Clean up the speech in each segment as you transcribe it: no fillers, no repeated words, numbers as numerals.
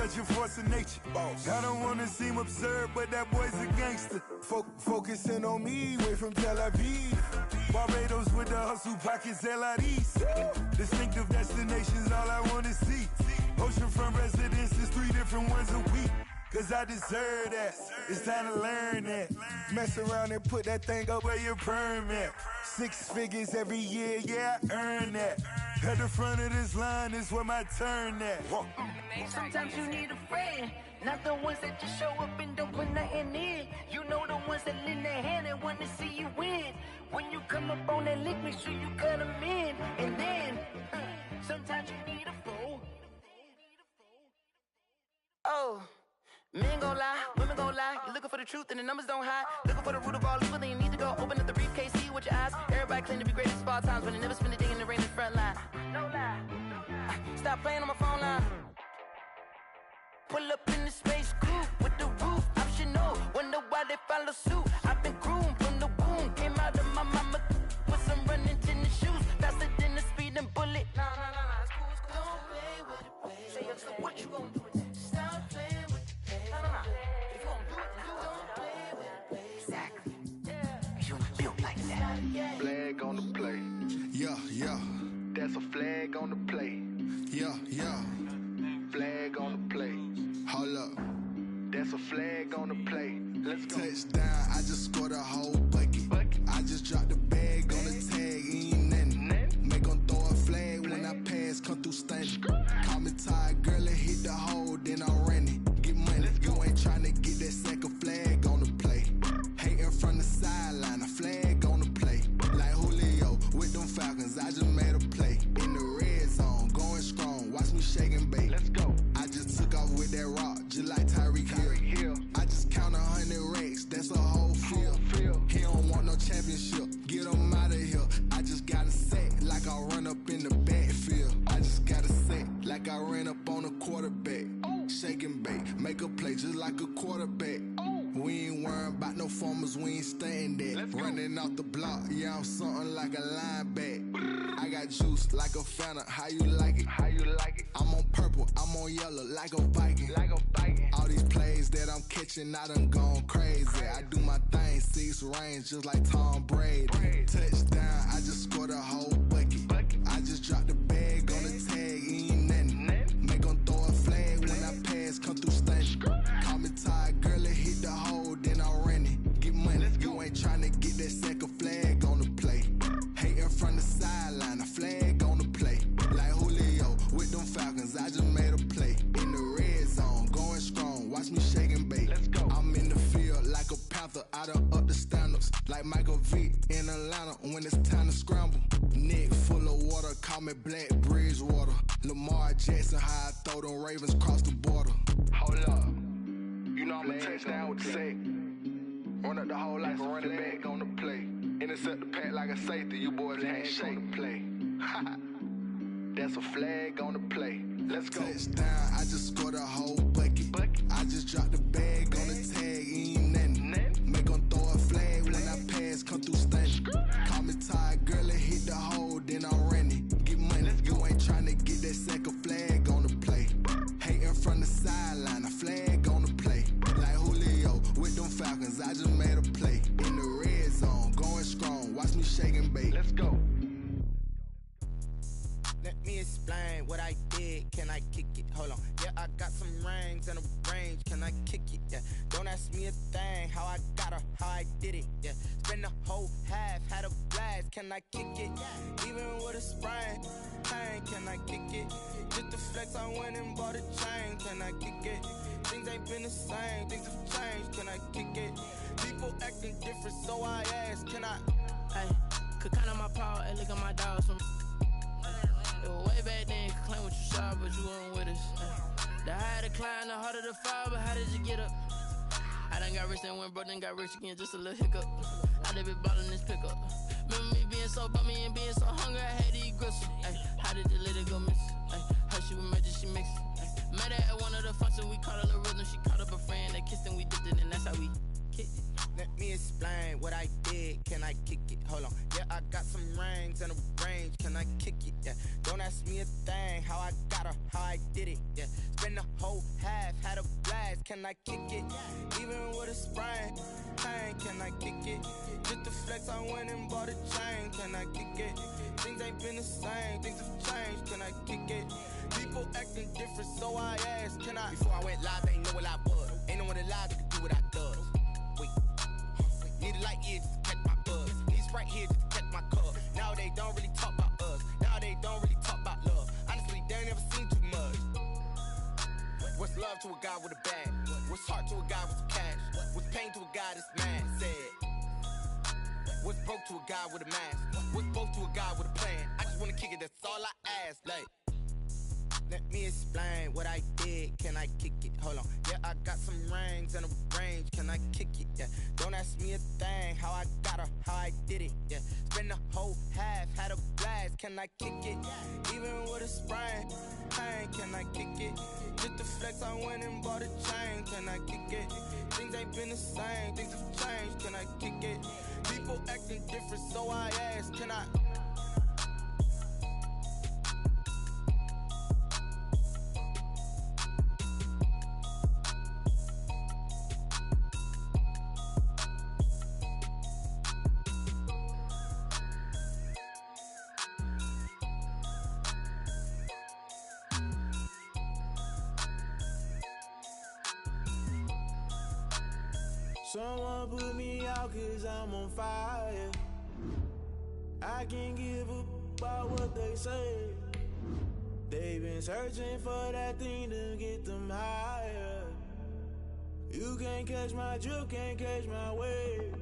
such a force of nature. I don't wanna seem absurd, but that boy's a gangster. Focusing on me, way from Tel Aviv. Barbados with the hustle pockets, LIDs. Distinctive destinations, all I wanna see. Oceanfront residences, 3 different ones a week. Cause I deserve that, it's time to learn that. Mess around and put that thing up where your permit. 6 figures every year, yeah, I earn that. At the front of this line is where my turn at. Sometimes you need a friend, not the ones that just show up and don't put nothing in. You know the ones that lend their hand and want to see you win. When you come up on that lick, make sure you cut them in. And then, sometimes you need a fool. Oh. Men gon' lie, women gon' lie. You're looking for the truth and the numbers don't hide. Looking for the root of all evil, then you need to go open up the briefcase, see with your eyes. Everybody claim to be great at small times, but they never spend a day in the rain in the front line. No lie. Stop playing on my phone line. Pull up in the space coupe with the roof optional. Wonder why they follow suit. I've been groomed from the womb. Came out of my mama with some running tennis shoes. Faster than the speeding bullet. Nah, it's cool, it's cool. Don't play with it, baby. Say, so what you gon' do with that? Stop playing with it. If you gon' do it, then don't play with it, baby. Exactly. You built like that. Flag on the play. Yeah. That's a flag on the play. Yeah. Flag on the play. Hold up. That's a flag on the play. Let's go. Touchdown, I just scored a whole bucket. I just dropped the bag on the tag, ain't nothing. Make 'em throw a flag when I pass, come through stunning. Call me tired, girl, and hit the hole, then I'm running. Get money, you ain't tryna get that second flag on the play. Hating from the sideline, a flag on the play. Like Julio with them Falcons, I just made a play. In the red zone, going strong, watch me shake and bake. Let's go. I just took off with that rock, just like Tyreek Hill. I just count 100 racks, that's a whole field. He don't want no championship, get him out of here. I just got a set, like I run up in the backfield. I just got a set, like I ran up on a quarterback. Shake and bake, make a play just like a quarterback. We ain't worrying about no formers, we ain't staying there. Running off the block, yeah, I'm something like a linebacker. I got juice like a Fanta, how you like it? I'm on purple, I'm on yellow, like a Viking. All these plays that I'm catching, I done gone crazy. I do my thing, 6 range, just like Tom Brady. Touchdown, I just scored a whole bucket. I just dropped the bag on the tag, ain't nothing. Make 'em throw a flag when I pass, come through stunning. Call me tired, girl, and hit the hole, then I'm running. Get money, you ain't tryna get that second flag on the play. Hating from the sideline, a flag on the play. Like Julio with them Falcons, I just made a play. In the red zone, going strong, watch me shake and bake. I'm in the field like a panther, I done up the standards. Like Michael Vick in Atlanta when it's time to scramble. Neck full of water, call me Black Bridgewater. Lamar Jackson, how I throw them Ravens cross the border. Hold up. You know I'm a touchdown with the sack. Run up the hole like a running back on the play. Intercept the pack like a safety, you boys ain't shake the play. That's a flag on the play. Let's go. Touchdown, I just scored a whole bucket. I just dropped the bag on the tag, ain't nothing. Make 'em throw a flag when I pass, come through stunning. Call me tired, girl, and hit the hole, then I'm running. Get money, you ain't tryna get that second flag on the play. Hating from the sideline, a flag on the play. Like Julio with them Falcons, I just made a play. In the red zone, going strong, watch me shake and bake. Let's go. Let me explain what I did. Can I kick it? Hold on. Yeah, I got some rings and a range. Can I kick it? Yeah. Don't ask me a thing. How I got her, how I did it. Yeah. Spend the whole half, had a blast. Can I kick it? Even with a sprain. Pain, can I kick it? Just the flex, I went and bought a chain. Can I kick it? Things ain't been the same. Things have changed. Can I kick it? People acting different, so I ask. Can I? Hey, could count on my power and look at my dogs from. Way back then, you could claim what you saw, but you weren't with us. The higher the climb, the harder the fall, but how did you get up? I done got rich and went broke, then got rich again, just a little hiccup. I done been ballin' this pickup. Remember me being so bummy and being so hungry, I had to eat gristle. How did the lady go miss? How she was magic, she mixed. Met her at one of the functions, we caught a little rhythm. She caught up a friend, they kissed and we dipped it, and that's how we kicked it. Let me explain what I did. Can I kick it? Hold on. Yeah, I got some rings and a range. Can I kick it? Yeah. Don't ask me a thing. How I got her, how I did it. Yeah. Spend the whole half. can I kick it? Even with a sprain, pain, can I kick it? Just the flex, I went and bought a chain, can I kick it? Things ain't been the same, things have changed, can I kick it? People acting different, so I asked, can I? Before I went live, they ain't know what I was. Ain't no one alive that could do what I does. Wait, need a light here just to catch my buzz. Need Sprite here just to catch my cup. Now they don't really talk about us. Now they don't really talk about love. Honestly, they ain't never seen too much. What's love to a guy with a bag? What's heart to a guy with some cash? What's pain to a guy that's mad? Said. What's broke to a guy with a mask? What's both to a guy with a plan? I just wanna kick it, that's all I ask. Like, let me explain what I did. Can I kick it? Hold on. Yeah, I got some rings and a range. Can I kick it? Yeah. Don't ask me a thing. How I got her, how I did it. Yeah. Spend the whole half, had a blast. Can I kick it? Even with a sprain, pain. Can I kick it? Just the flex, I went and bought a chain. Can I kick it? Things ain't been the same. Things have changed. Can I kick it? People acting different, so I ask. Can I? Someone put me out 'cause I'm on fire. I can't give a about what they say. They've been searching for that thing to get them higher. You can't catch my drift, can't catch my wave.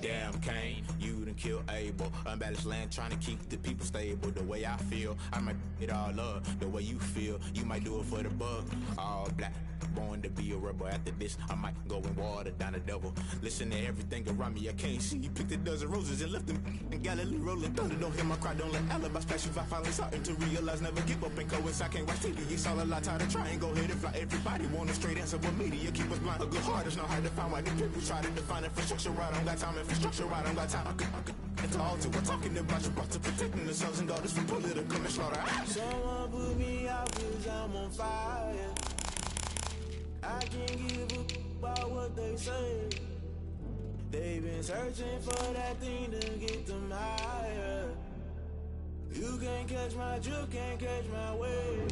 Damn Kane, you done killed Abel. Unbalanced land trying to keep the people stable. The way I feel, I might it all up. The way you feel, you might do it for the bug. All black, born to be a rebel. After this, I might go and water down the devil. Listen to everything around me, I can't see. Picked a dozen roses and left them in Galilee rolling thunder. Don't hear my cry, don't let alibis flash. If I finally starting to realize, never give up and coincide. Can't watch TV, it's all a lot. Tired of trying, go ahead and fly. Everybody want a straight answer, but media keep us blind. A good heart is not hard to find. Why the people try to define infrastructure right? I don't got time, infrastructure right? I don't got time. I could all to we're talking about you, brought to protecting the sons and daughters from political and slaughter. Someone put me out 'cause I'm on fire. I can't give a about what they say. They've been searching for that thing to get them higher. You can't catch my drift, can't catch my wave.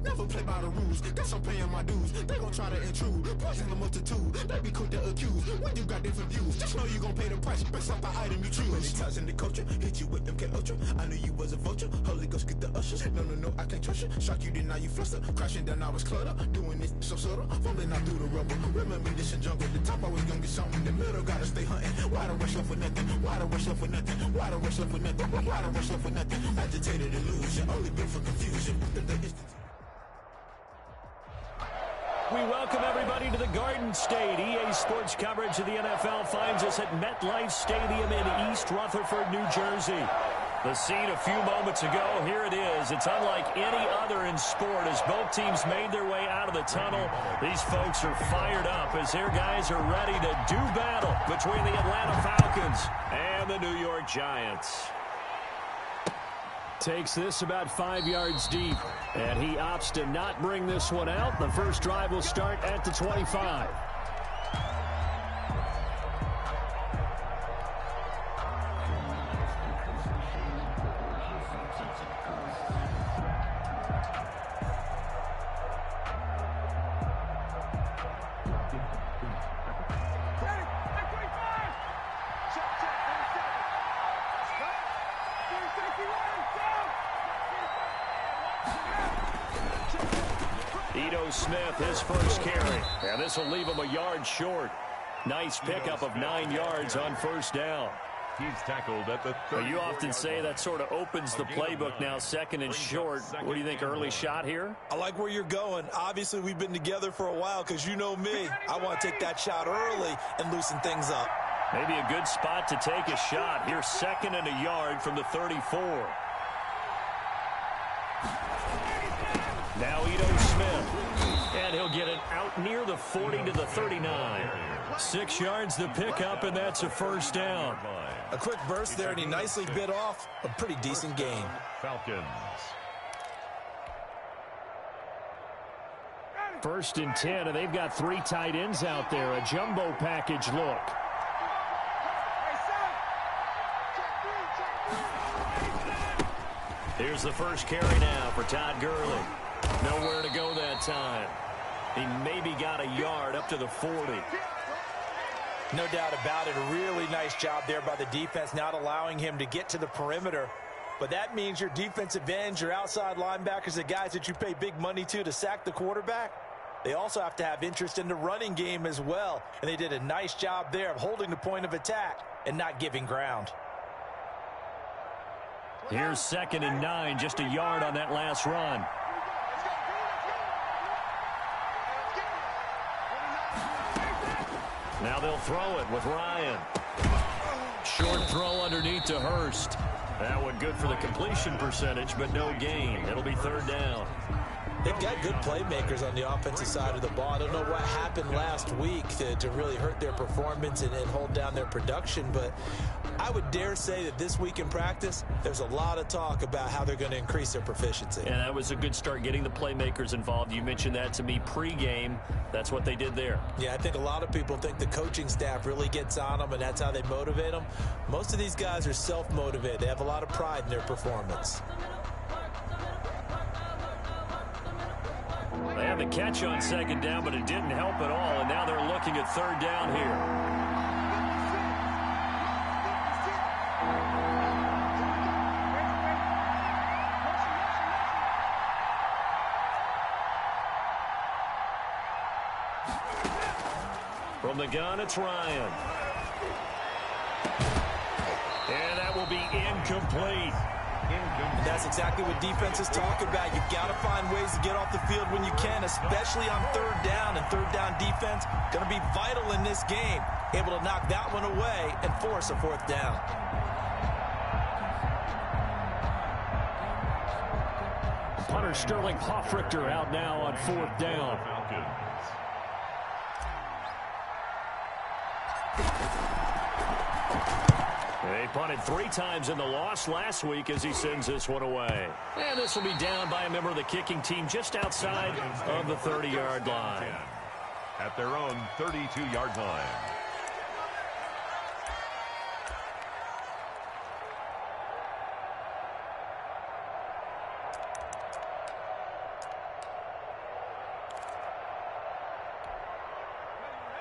Never play by the rules, guess I'm paying my dues. They gon' try to intrude, poison the multitude. They be quick to accuse when you got different views. Just know you gon' pay the price based off the item you choose. Many times in the culture, hit you with them K-Ultra. I knew you was a vulture, Holy Ghost get the ushers. No, I can't trust you. Shock you, then now you fluster. Crashing down, I was cluttered. Doing this so subtle, fumbling out through the rubble. Remember this in jungle, the top always gonna get something. In the middle, gotta stay hunting. Why the rush up for nothing? Why the rush up for nothing? Why the rush up for nothing? Why the rush up for nothing? Agitated illusion, only built for confusion. We welcome everybody to the Garden State. EA Sports coverage of the NFL finds us at MetLife Stadium in East Rutherford, New Jersey. The scene a few moments ago, here it is. It's unlike any other in sport as both teams made their way out of the tunnel. These folks are fired up as their guys are ready to do battle between the Atlanta Falcons and the New York Giants. Takes this about 5 yards deep, and he opts to not bring this one out. The first drive will start at the 25. Smith, his first carry, and this will leave him a yard short. Nice pickup of 9 yards on first down. He's tackled at the 30. You often say that sort of opens the playbook now, second and short. What do you think, early shot here? I like where you're going. Obviously, we've been together for a while because you know me. I want to take that shot early and loosen things up. Maybe a good spot to take a shot. Here's second and a yard from the 34. Now Ito Smith. And And he'll get it out near the 40 to the 39. 6 yards the pickup, and that's a first down. A quick burst there, and he nicely bit off a pretty decent gain. Falcons. 1st and 10, and they've got 3 tight ends out there. A jumbo package look. Here's the first carry now for Todd Gurley. Nowhere to go that time. He maybe got a yard up to the 40. No doubt about it. A really nice job there by the defense, not allowing him to get to the perimeter. But that means your defensive ends, your outside linebackers, the guys that you pay big money to sack the quarterback, they also have to have interest in the running game as well. And they did a nice job there of holding the point of attack and not giving ground. Here's 2nd and 9, just a yard on that last run. Now they'll throw it with Ryan. Short throw underneath to Hurst. That one good for the completion percentage, but no gain. It'll be 3rd down. They've got good playmakers on the offensive side of the ball. I don't know what happened last week to really hurt their performance and hold down their production, but I would dare say that this week in practice, there's a lot of talk about how they're going to increase their proficiency. And that was a good start, getting the playmakers involved. You mentioned that to me pregame. That's what they did there. Yeah, I think a lot of people think the coaching staff really gets on them, and that's how they motivate them. Most of these guys are self-motivated. They have a lot of pride in their performance. They had the catch on 2nd down, but it didn't help at all, and now they're looking at 3rd down here. From the gun, it's Ryan. And that will be incomplete. And that's exactly what defenses talk about. You've got to find ways to get off the field when you can, especially on 3rd down. And 3rd down defense going to be vital in this game. Able to knock that one away and force a 4th down. Punter Sterling Hoffrichter out now on 4th down. They punted 3 times in the loss last week as he sends this one away. And this will be down by a member of the kicking team just outside of the 30-yard line. At their own 32-yard line.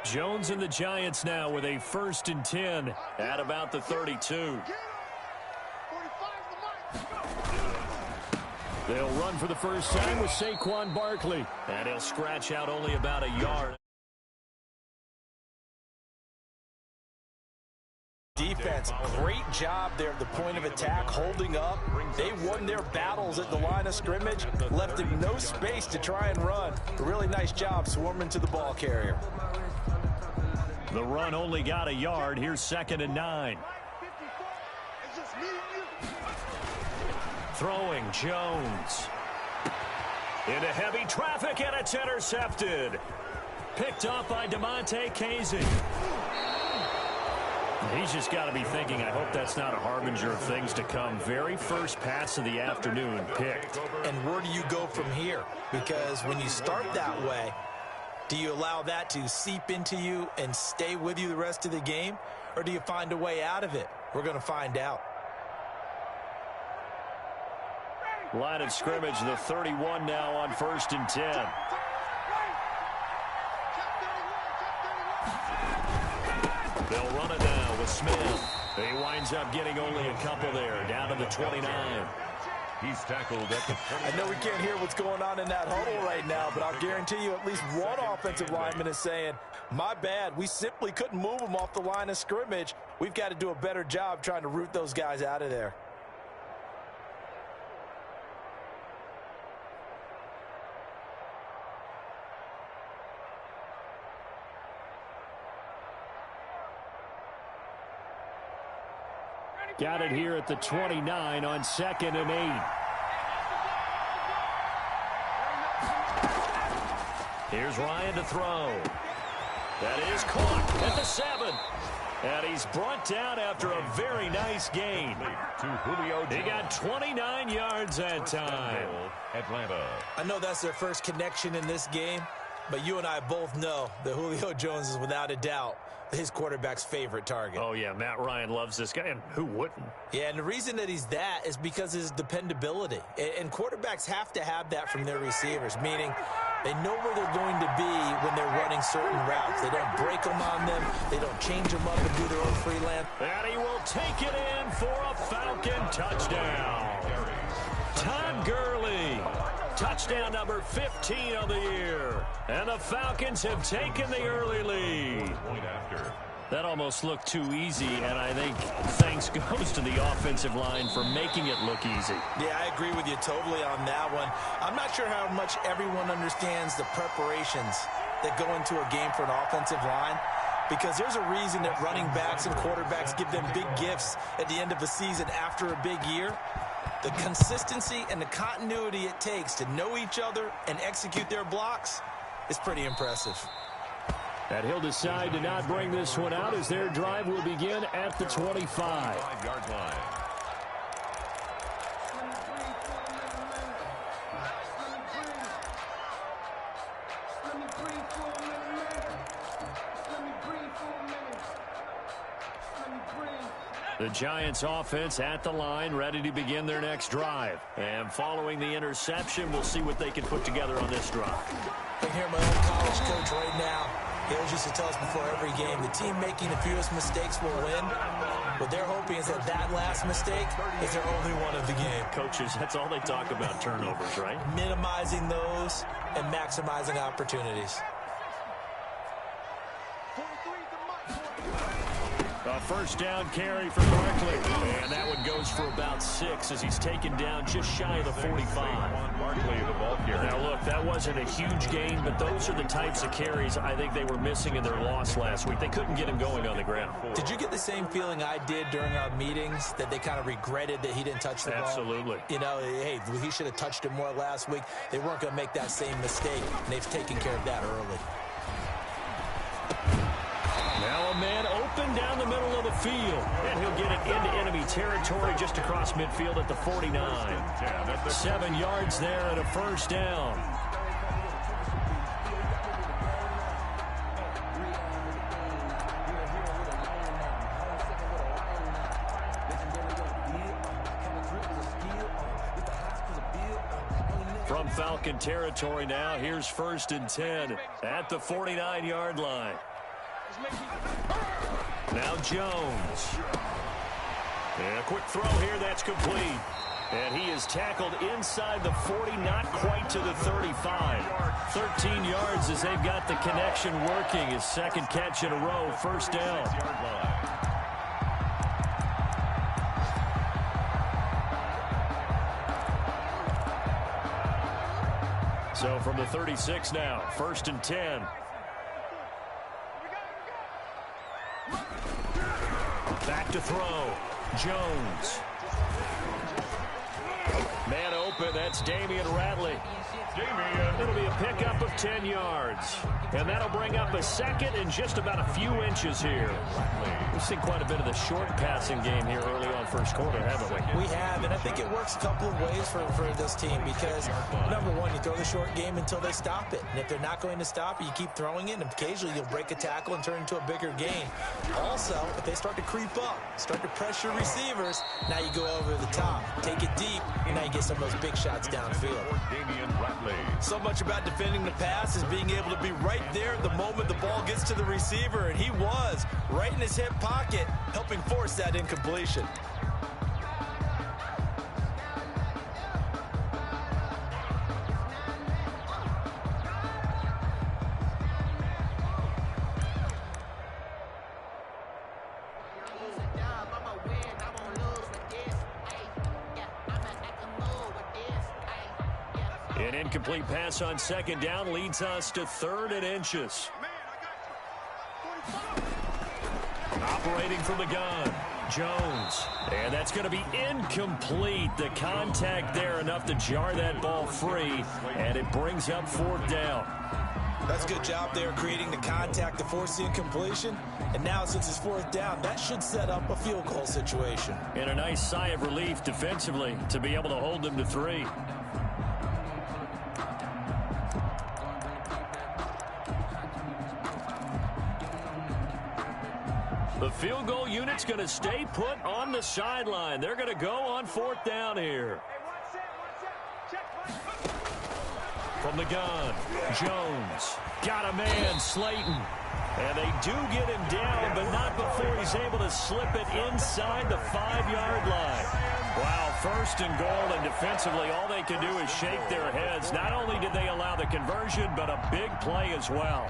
Jones and the Giants now with a 1st and 10 at about the 32. They'll run for the first time with Saquon Barkley, and he'll scratch out only about a yard. Defense, great job there at the point of attack, holding up. They won their battles at the line of scrimmage, left him no space to try and run. A really nice job swarming to the ball carrier. The run only got a yard. Here's 2nd and 9. Throwing Jones. Into heavy traffic, and it's intercepted. Picked off by DeMonte Casey. He's just got to be thinking, I hope that's not a harbinger of things to come. Very first pass of the afternoon picked. And where do you go from here? Because when you start that way, do you allow that to seep into you and stay with you the rest of the game? Or do you find a way out of it? We're going to find out. Line of scrimmage, the 31 now on 1st and 10. They'll run it now with Smith. He winds up getting only a couple there, down to the 29. He's tackled at the 20. I know we can't hear what's going on in that huddle right now, but I'll guarantee you at least one offensive lineman is saying, my bad, we simply couldn't move them off the line of scrimmage. We've got to do a better job trying to root those guys out of there. Got it here at the 29 on 2nd and 8. Here's Ryan to throw. That is caught at the 7. And he's brought down after a very nice gain. He got 29 yards that time. Atlanta. I know that's their first connection in this game, but you and I both know that Julio Jones is without a doubt his quarterback's favorite target. Oh, yeah, Matt Ryan loves this guy, and who wouldn't? Yeah, and the reason that he's that is because of his dependability. And quarterbacks have to have that from their receivers, meaning they know where they're going to be when they're running certain routes. They don't break them on them. They don't change them up and do their own freelance. And he will take it in for a Falcon touchdown. Todd Gurley. Touchdown number 15 of the year. And the Falcons have taken the early lead. That almost looked too easy, and I think thanks goes to the offensive line for making it look easy. Yeah, I agree with you totally on that one. I'm not sure how much everyone understands the preparations that go into a game for an offensive line, because there's a reason that running backs and quarterbacks give them big gifts at the end of a season after a big year. The consistency and the continuity it takes to know each other and execute their blocks is pretty impressive. And he'll decide to not bring this one out as their drive will begin at the 25-yard line. The Giants offense at the line, ready to begin their next drive. And following the interception, we'll see what they can put together on this drive. I can hear my old college coach right now. He always used to tell us before every game, the team making the fewest mistakes will win. What they're hoping is that that last mistake is their only one of the game. Coaches, that's all they talk about, turnovers, right? Minimizing those and maximizing opportunities. A first down carry for Barkley. And that one goes for about 6 as he's taken down just shy of the 45. Barkley, the ball carrier. Now, look, that wasn't a huge gain, but those are the types of carries I think they were missing in their loss last week. They couldn't get him going on the ground. Did you get the same feeling I did during our meetings, that they kind of regretted that he didn't touch the ball? Absolutely. You know, hey, he should have touched it more last week. They weren't going to make that same mistake, and they've taken care of that early. Now a man open down the middle of the field, and he'll get it into enemy territory just across midfield at the 49. 7 yards there and a first down. From Falcon territory now, here's 1st and 10 at the 49-yard line. Now Jones. And a quick throw here, that's complete. And he is tackled inside the 40, not quite to the 35. 13 yards as they've got the connection working. His second catch in a row, first down. So from the 36 now, 1st and 10. Back to throw. Jones. Man open. That's Damian Ratley. It'll be a pickup of 10 yards. And that'll bring up a second and just about a few inches here. We've seen quite a bit of the short passing game here early on first quarter, haven't we? We have, and I think it works a couple of ways for this team because, number one, you throw the short game until they stop it. And if they're not going to stop it, you keep throwing it, and occasionally you'll break a tackle and turn it into a bigger gain. Also, if they start to creep up, start to pressure receivers, now you go over the top. Take it deep, and now you get some of those big shots downfield. So much about defending the pass is being able to be right there at the moment the ball gets to the receiver, and he was right in his hip pocket, helping force that incompletion. An incomplete pass on second down leads us to 3rd and inches. Operating from the gun, Jones. And that's going to be incomplete. The contact there enough to jar that ball free, and it brings up 4th down. That's a good job there creating the contact to force the incompletion. And now since it's fourth down, that should set up a field goal situation. And a nice sigh of relief defensively to be able to hold them to 3. The field goal unit's going to stay put on the sideline. They're going to go on fourth down here. From the gun, Jones got a man, Slayton. And they do get him down, but not before he's able to slip it inside the 5-yard line. Wow, first and goal, and defensively all they can do is shake their heads. Not only did they allow the conversion, but a big play as well.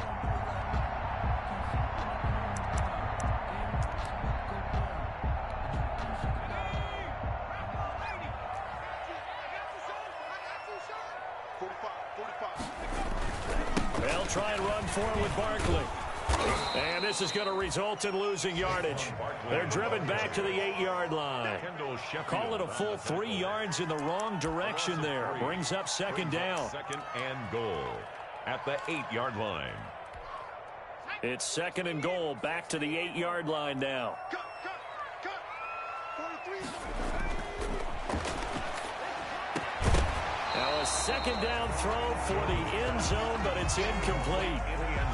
They'll try and run for it with Barkley. And this is going to result in losing yardage. They're driven back to the 8-yard line. Call it a full 3 yards in the wrong direction there. Brings up second down. Second and goal at the 8-yard line. It's second and goal back to the 8-yard line now. Now a second down throw for the end zone, but it's incomplete.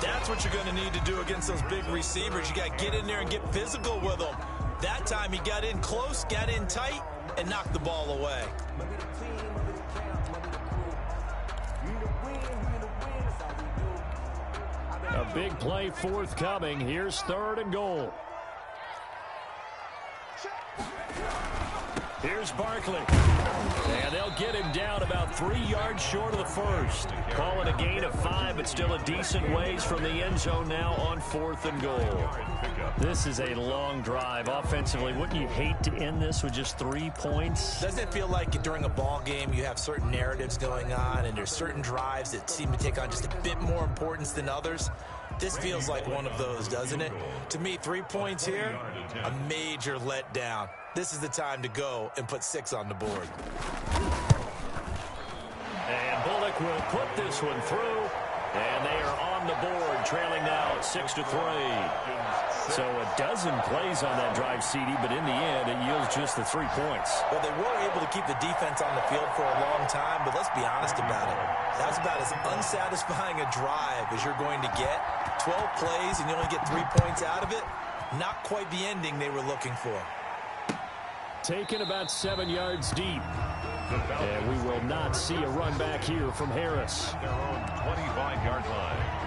That's what you're going to need to do against those big receivers. You got to get in there and get physical with them. That time he got in close, got in tight, and knocked the ball away. A big play forthcoming. Here's third and goal. Here's Barkley. And they'll get him down about 3 yards short of the first. Call it a gain of 5, but still a decent ways from the end zone now on fourth and goal. This is a long drive. Offensively, wouldn't you hate to end this with just 3 points? Doesn't it feel like during a ball game you have certain narratives going on and there's certain drives that seem to take on just a bit more importance than others? This feels like one of those, doesn't it? To me, 3 points here, a major letdown. This is the time to go and put 6 on the board. And Bullock will put this one through, and they are on the board, trailing now 6-3. So a dozen plays on that drive, CD, but in the end, it yields just the 3 points. Well, they were able to keep the defense on the field for a long time, but let's be honest about it. That was about as unsatisfying a drive as you're going to get. 12 plays, and you only get 3 points out of it. Not quite the ending they were looking for. Taken about 7 yards deep. And we will not see a run back here from Harris. Their own 25-yard line.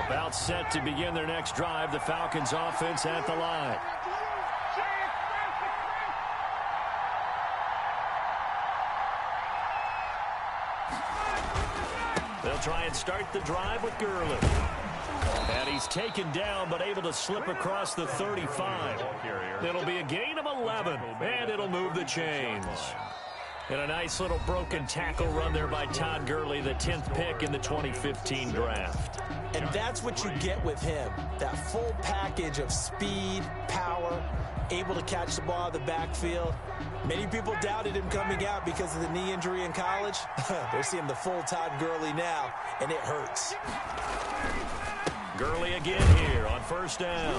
About set to begin their next drive, the Falcons offense at the line. They'll try and start the drive with Gurley. And he's taken down, but able to slip across the 35. It'll be a gain of 11, and it'll move the chains. And a nice little broken tackle run there by Todd Gurley, the 10th pick in the 2015 draft. And that's what you get with him, that full package of speed, power, able to catch the ball out of the backfield. Many people doubted him coming out because of the knee injury in college. They're seeing the full Todd Gurley now, and it hurts. Gurley again here on first down.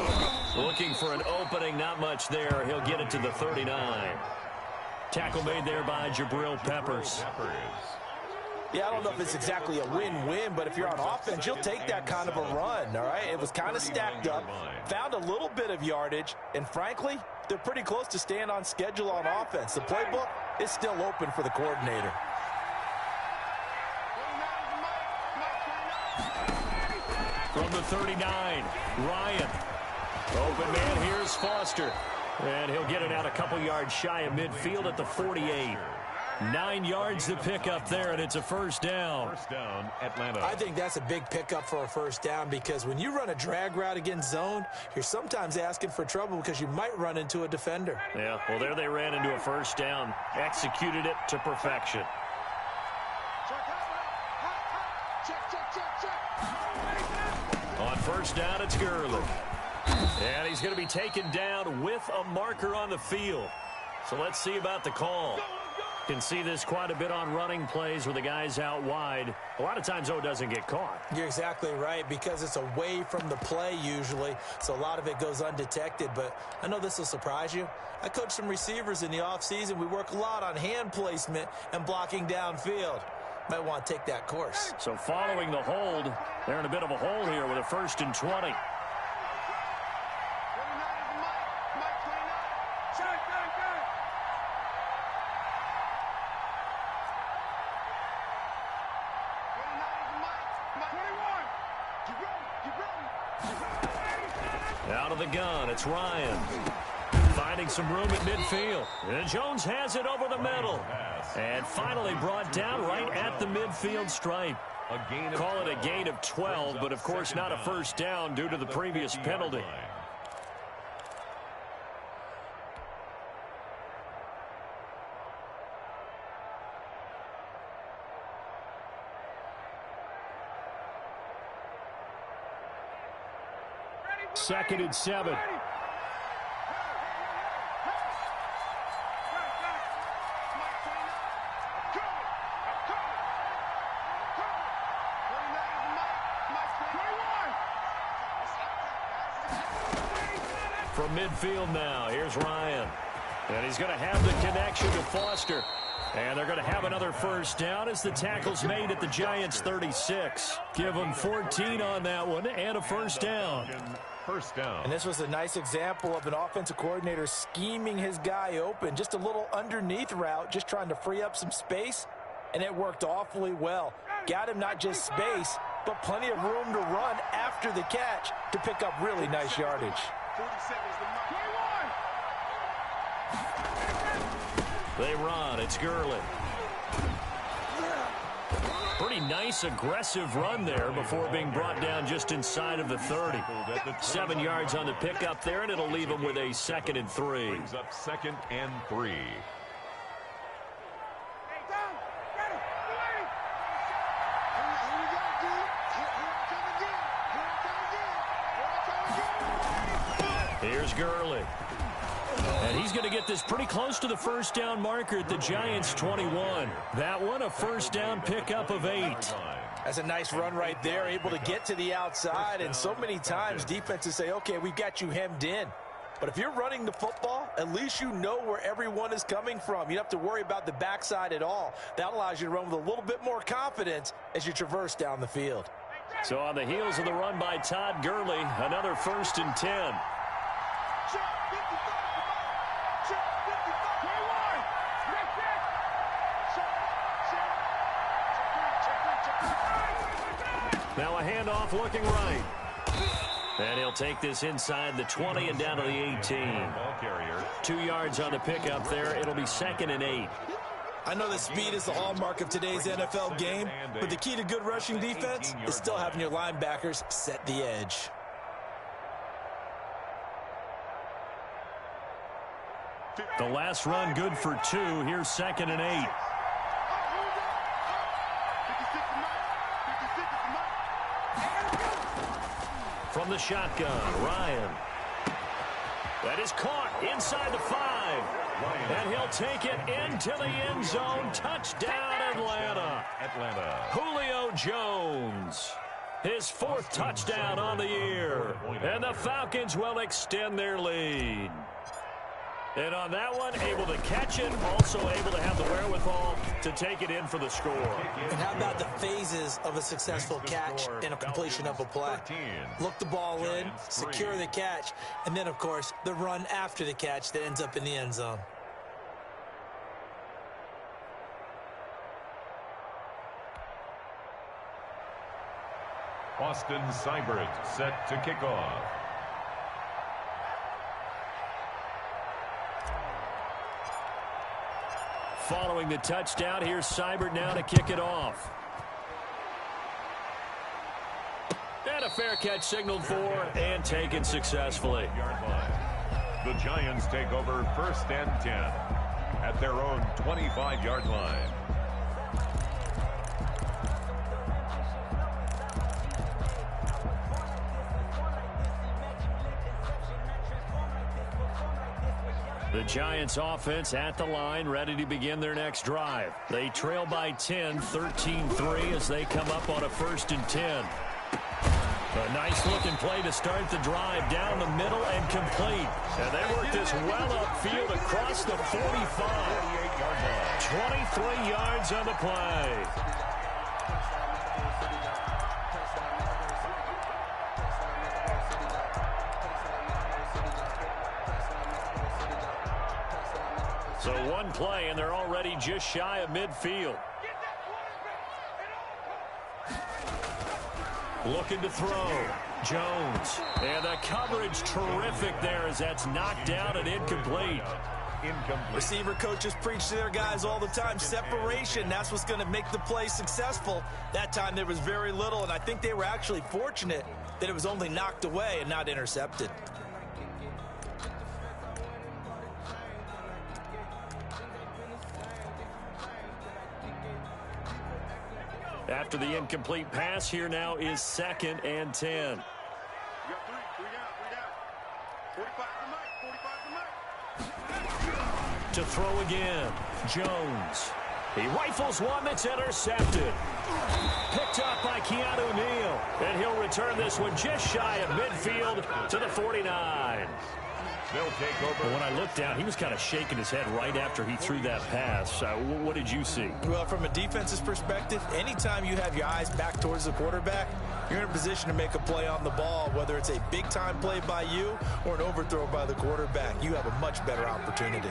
Looking for an opening, not much there. He'll get it to the 39. Tackle made there by Jabril Peppers. Yeah, I don't know if it's exactly a win-win, but if you're on offense, you'll take that kind of a run, all right? It was kind of stacked up, found a little bit of yardage, and frankly, they're pretty close to staying on schedule on offense. The playbook is still open for the coordinator. From the 39, Ryan. Open man, here's Foster. And he'll get it out a couple yards shy of midfield at the 48. 9 yards to pick up there, and it's a first down. First down, Atlanta. I think that's a big pickup for a first down because when you run a drag route against zone, you're sometimes asking for trouble because you might run into a defender. Yeah, well, there they ran into a first down. Executed it to perfection. On first down, it's Gurley. And he's going to be taken down with a marker on the field. So let's see about the call. Can see this quite a bit on running plays where the guy's out wide. A lot of times, though, it doesn't get caught. You're exactly right because it's away from the play usually, so a lot of it goes undetected. But I know this will surprise you. I coach some receivers in the offseason. We work a lot on hand placement and blocking downfield. Might want to take that course. So following the hold, they're in a bit of a hole here with a 1st and 20. Out of the gun, it's Ryan. Finding some room at midfield. And Jones has it over the middle. And finally brought down right at the midfield stripe. Call it a gain of 12, but of course not a first down due to the previous penalty. Second and 7. From midfield now, here's Ryan. And he's going to have the connection to Foster. And they're going to have another first down as the tackle's made at the Giants' 36. Give them 14 on that one and a first down. First down. And this was a nice example of an offensive coordinator scheming his guy open. Just a little underneath route, just trying to free up some space. And it worked awfully well. Got him not just space, but plenty of room to run after the catch to pick up really nice yardage. 40 seconds to mark. They run. It's Gurley. Pretty nice, aggressive run there before being brought down just inside of the 30. 7 yards on the pickup there, and it'll leave him with a 2nd and 3. Brings up 2nd and 3. Here's Gurley. And he's going to get this pretty close to the first down marker at the Giants' 21. That one, a first down pickup of 8. That's a nice run right there, able to get to the outside. And so many times defenses say, okay, we've got you hemmed in. But if you're running the football, at least you know where everyone is coming from. You don't have to worry about the backside at all. That allows you to run with a little bit more confidence as you traverse down the field. So on the heels of the run by Todd Gurley, another 1st and 10. Now a handoff looking right. And he'll take this inside the 20 and down to the 18. 2 yards on the pickup there. It'll be 2nd and 8. I know that speed is the hallmark of today's NFL game, but the key to good rushing defense is still having your linebackers set the edge. The last run good for 2. Here's 2nd and 8. From the shotgun, Ryan. That is caught inside the 5. And he'll take it into the end zone. Touchdown, Atlanta. Julio Jones. His 4th touchdown on the year. And the Falcons will extend their lead. And on that one, able to catch it, also able to have the wherewithal to take it in for the score. And how about the phases of a successful catch and a completion of a play? Look the ball in, secure the catch, and then, of course, the run after the catch that ends up in the end zone. Austin Seibert set to kick off. following the touchdown. Here's Seibert now to kick it off. And a fair catch signaled for and taken successfully. The Giants take over 1st and 10 at their own 25-yard line. The Giants offense at the line, ready to begin their next drive. They trail by 10, 13-3 as they come up on a 1st and 10. A nice-looking play to start the drive down the middle and complete. And they work this well upfield across the 45. 23 yards on the play. So one play, and they're already just shy of midfield. Looking to throw. Jones. And the coverage terrific there as that's knocked down and incomplete. Receiver coaches preach to their guys all the time. Separation, that's what's going to make the play successful. That time there was very little, and I think they were actually fortunate that it was only knocked away and not intercepted. After the incomplete pass, here now is 2nd and 10. To throw again, Jones. He rifles one that's intercepted. Picked up by Keanu Neal. And he'll return this one just shy of midfield to the 49. They'll take over. But when I looked down, he was kind of shaking his head right after he threw that pass. What did you see? Well, from a defense's perspective, anytime you have your eyes back towards the quarterback, you're in a position to make a play on the ball, whether it's a big-time play by you or an overthrow by the quarterback. You have a much better opportunity.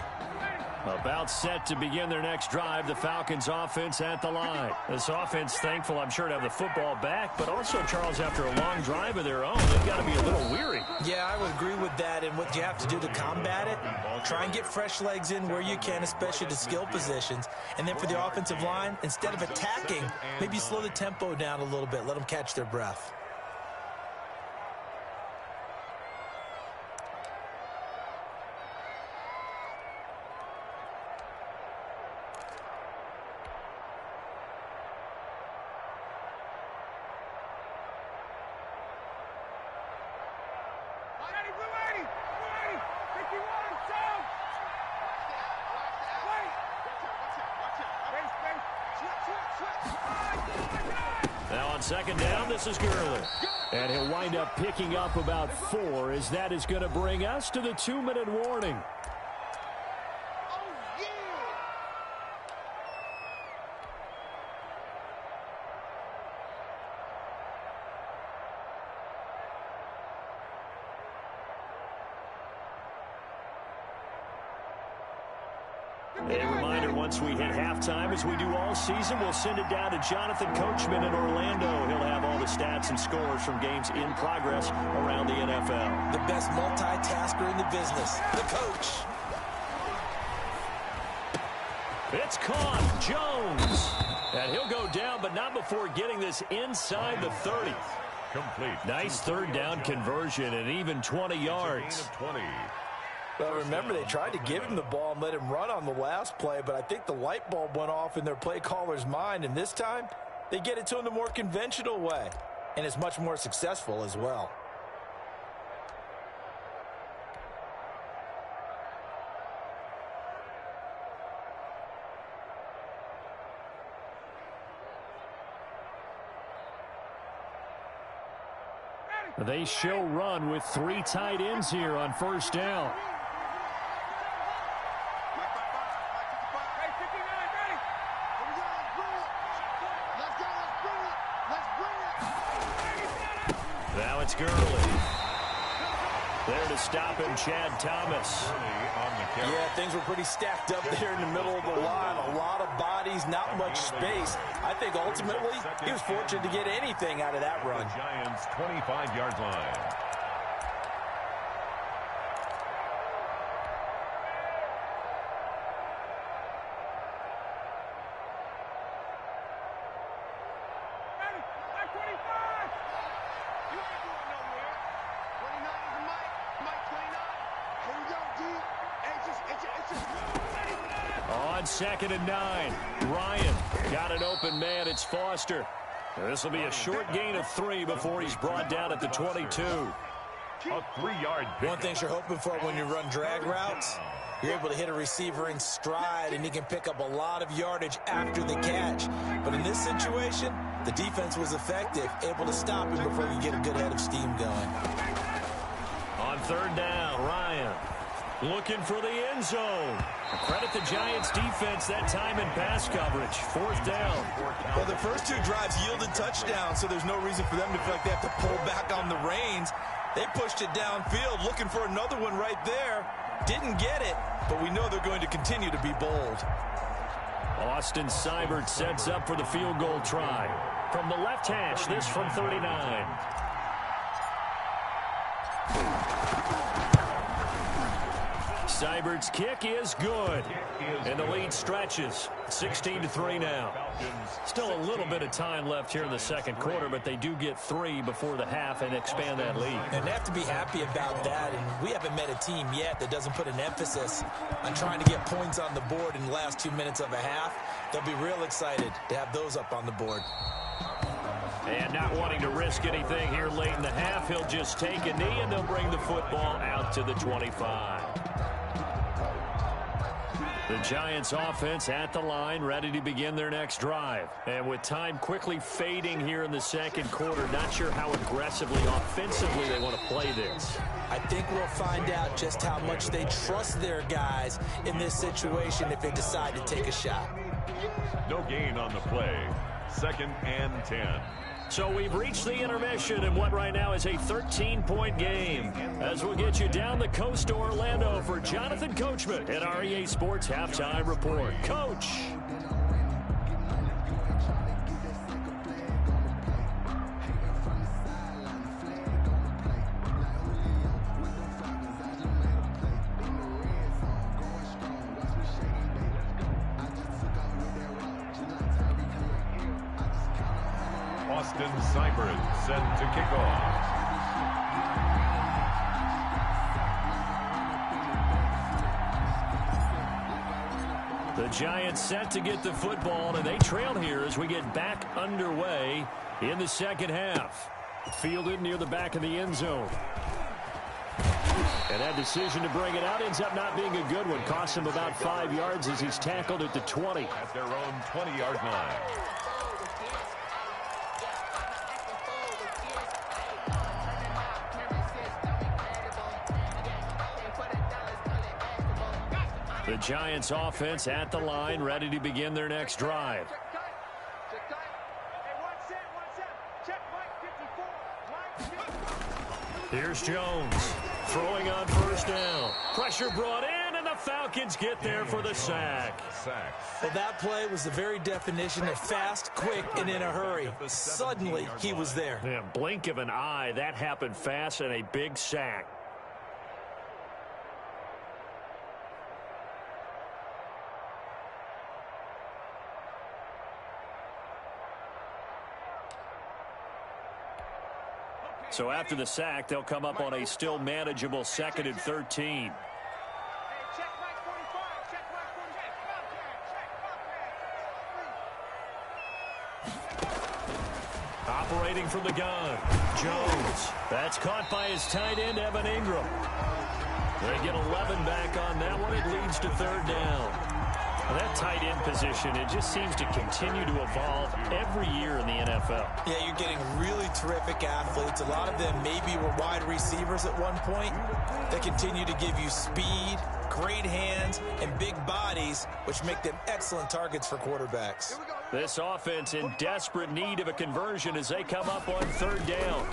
About set to begin their next drive, the Falcons offense at the line. This offense, thankful, I'm sure, to have the football back, but also, Charles, after a long drive of their own, they've got to be a little weary. Yeah, I would agree with that, and what you have to do to combat it, try and get fresh legs in where you can, especially to skill positions. And then for the offensive line, instead of attacking, maybe slow the tempo down a little bit, let them catch their breath. Now on 2nd down, this is Gurley. And he'll wind up picking up about 4 as that is going to bring us to the 2-minute warning. A reminder, once we hit halftime, as we do all season, we'll send it down to Jonathan Coachman in Orlando. He'll have all the stats and scores from games in progress around the NFL. The best multitasker in the business, the coach. It's caught. Jones. And he'll go down, but not before getting this inside the 30. Complete. Nice 3rd down conversion and even 20 yards. 20. Well, remember, they tried to give him the ball and let him run on the last play, but I think the light bulb went off in their play caller's mind, and this time they get it to him the more conventional way, and it's much more successful as well. They show run with 3 tight ends here on 1st down. Now it's Gurley. There to stop him, Chad Thomas. Yeah, things were pretty stacked up there in the middle of the line. A lot of bodies, not much space. I think ultimately he was fortunate to get anything out of that run. Giants 25-yard line. On 2nd and 9, Ryan got an open man. It's Foster. This will be a short gain of 3 before he's brought down at the 22. A 3-yard pick. One thing you're hoping for when you run drag routes, you're able to hit a receiver in stride, and he can pick up a lot of yardage after the catch. But in this situation, the defense was effective, able to stop him before he get a good head of steam going. On 3rd down, Ryan looking for the end zone. Credit the Giants defense that time in pass coverage. 4th down. Well, the first 2 drives yielded touchdowns, so there's no reason for them to feel like they have to pull back on the reins. They pushed it downfield, looking for another one right there. Didn't get it, but we know they're going to continue to be bold. Austin Seibert sets up for the field goal try. From the left hash, this from 39. Seibert's kick is good, and the lead stretches. 16-3 now. Still a little bit of time left here in the second quarter, but they do get 3 before the half and expand that lead. And they have to be happy about that, and we haven't met a team yet that doesn't put an emphasis on trying to get points on the board in the last 2 minutes of a half. They'll be real excited to have those up on the board. And not wanting to risk anything here late in the half, he'll just take a knee, and they'll bring the football out to the 25. The Giants offense at the line, ready to begin their next drive. And with time quickly fading here in the second quarter, not sure how aggressively, offensively they want to play this. I think we'll find out just how much they trust their guys in this situation if they decide to take a shot. No gain on the play. 2nd and 10. So we've reached the intermission in what right now is a 13-point game. As we'll get you down the coast to Orlando for Jonathan Coachman at our EA Sports Halftime Report. Coach. Austin Seibert set to kick off. The Giants set to get the football, and they trail here as we get back underway in the second half. Fielded near the back of the end zone. And that decision to bring it out ends up not being a good one. Costs him about 5 yards as he's tackled at the 20. At their own 20-yard line. The Giants offense at the line, ready to begin their next drive. Here's Jones throwing on 1st down. Pressure brought in, and the Falcons get there for the sack. Well, that play was the very definition of fast, quick, and in a hurry. Suddenly, he was there. Yeah, blink of an eye, that happened fast, and a big sack. So after the sack, they'll come up on a still manageable 2nd and 13. Operating from the gun, Jones. That's caught by his tight end, Evan Ingram. They get 11 back on that one. It leads to 3rd down. Well, that tight end position, it just seems to continue to evolve every year in the NFL. Yeah, you're getting really terrific athletes. A lot of them maybe were wide receivers at one point. They continue to give you speed, great hands, and big bodies, which make them excellent targets for quarterbacks. This offense in desperate need of a conversion as they come up on 3rd down.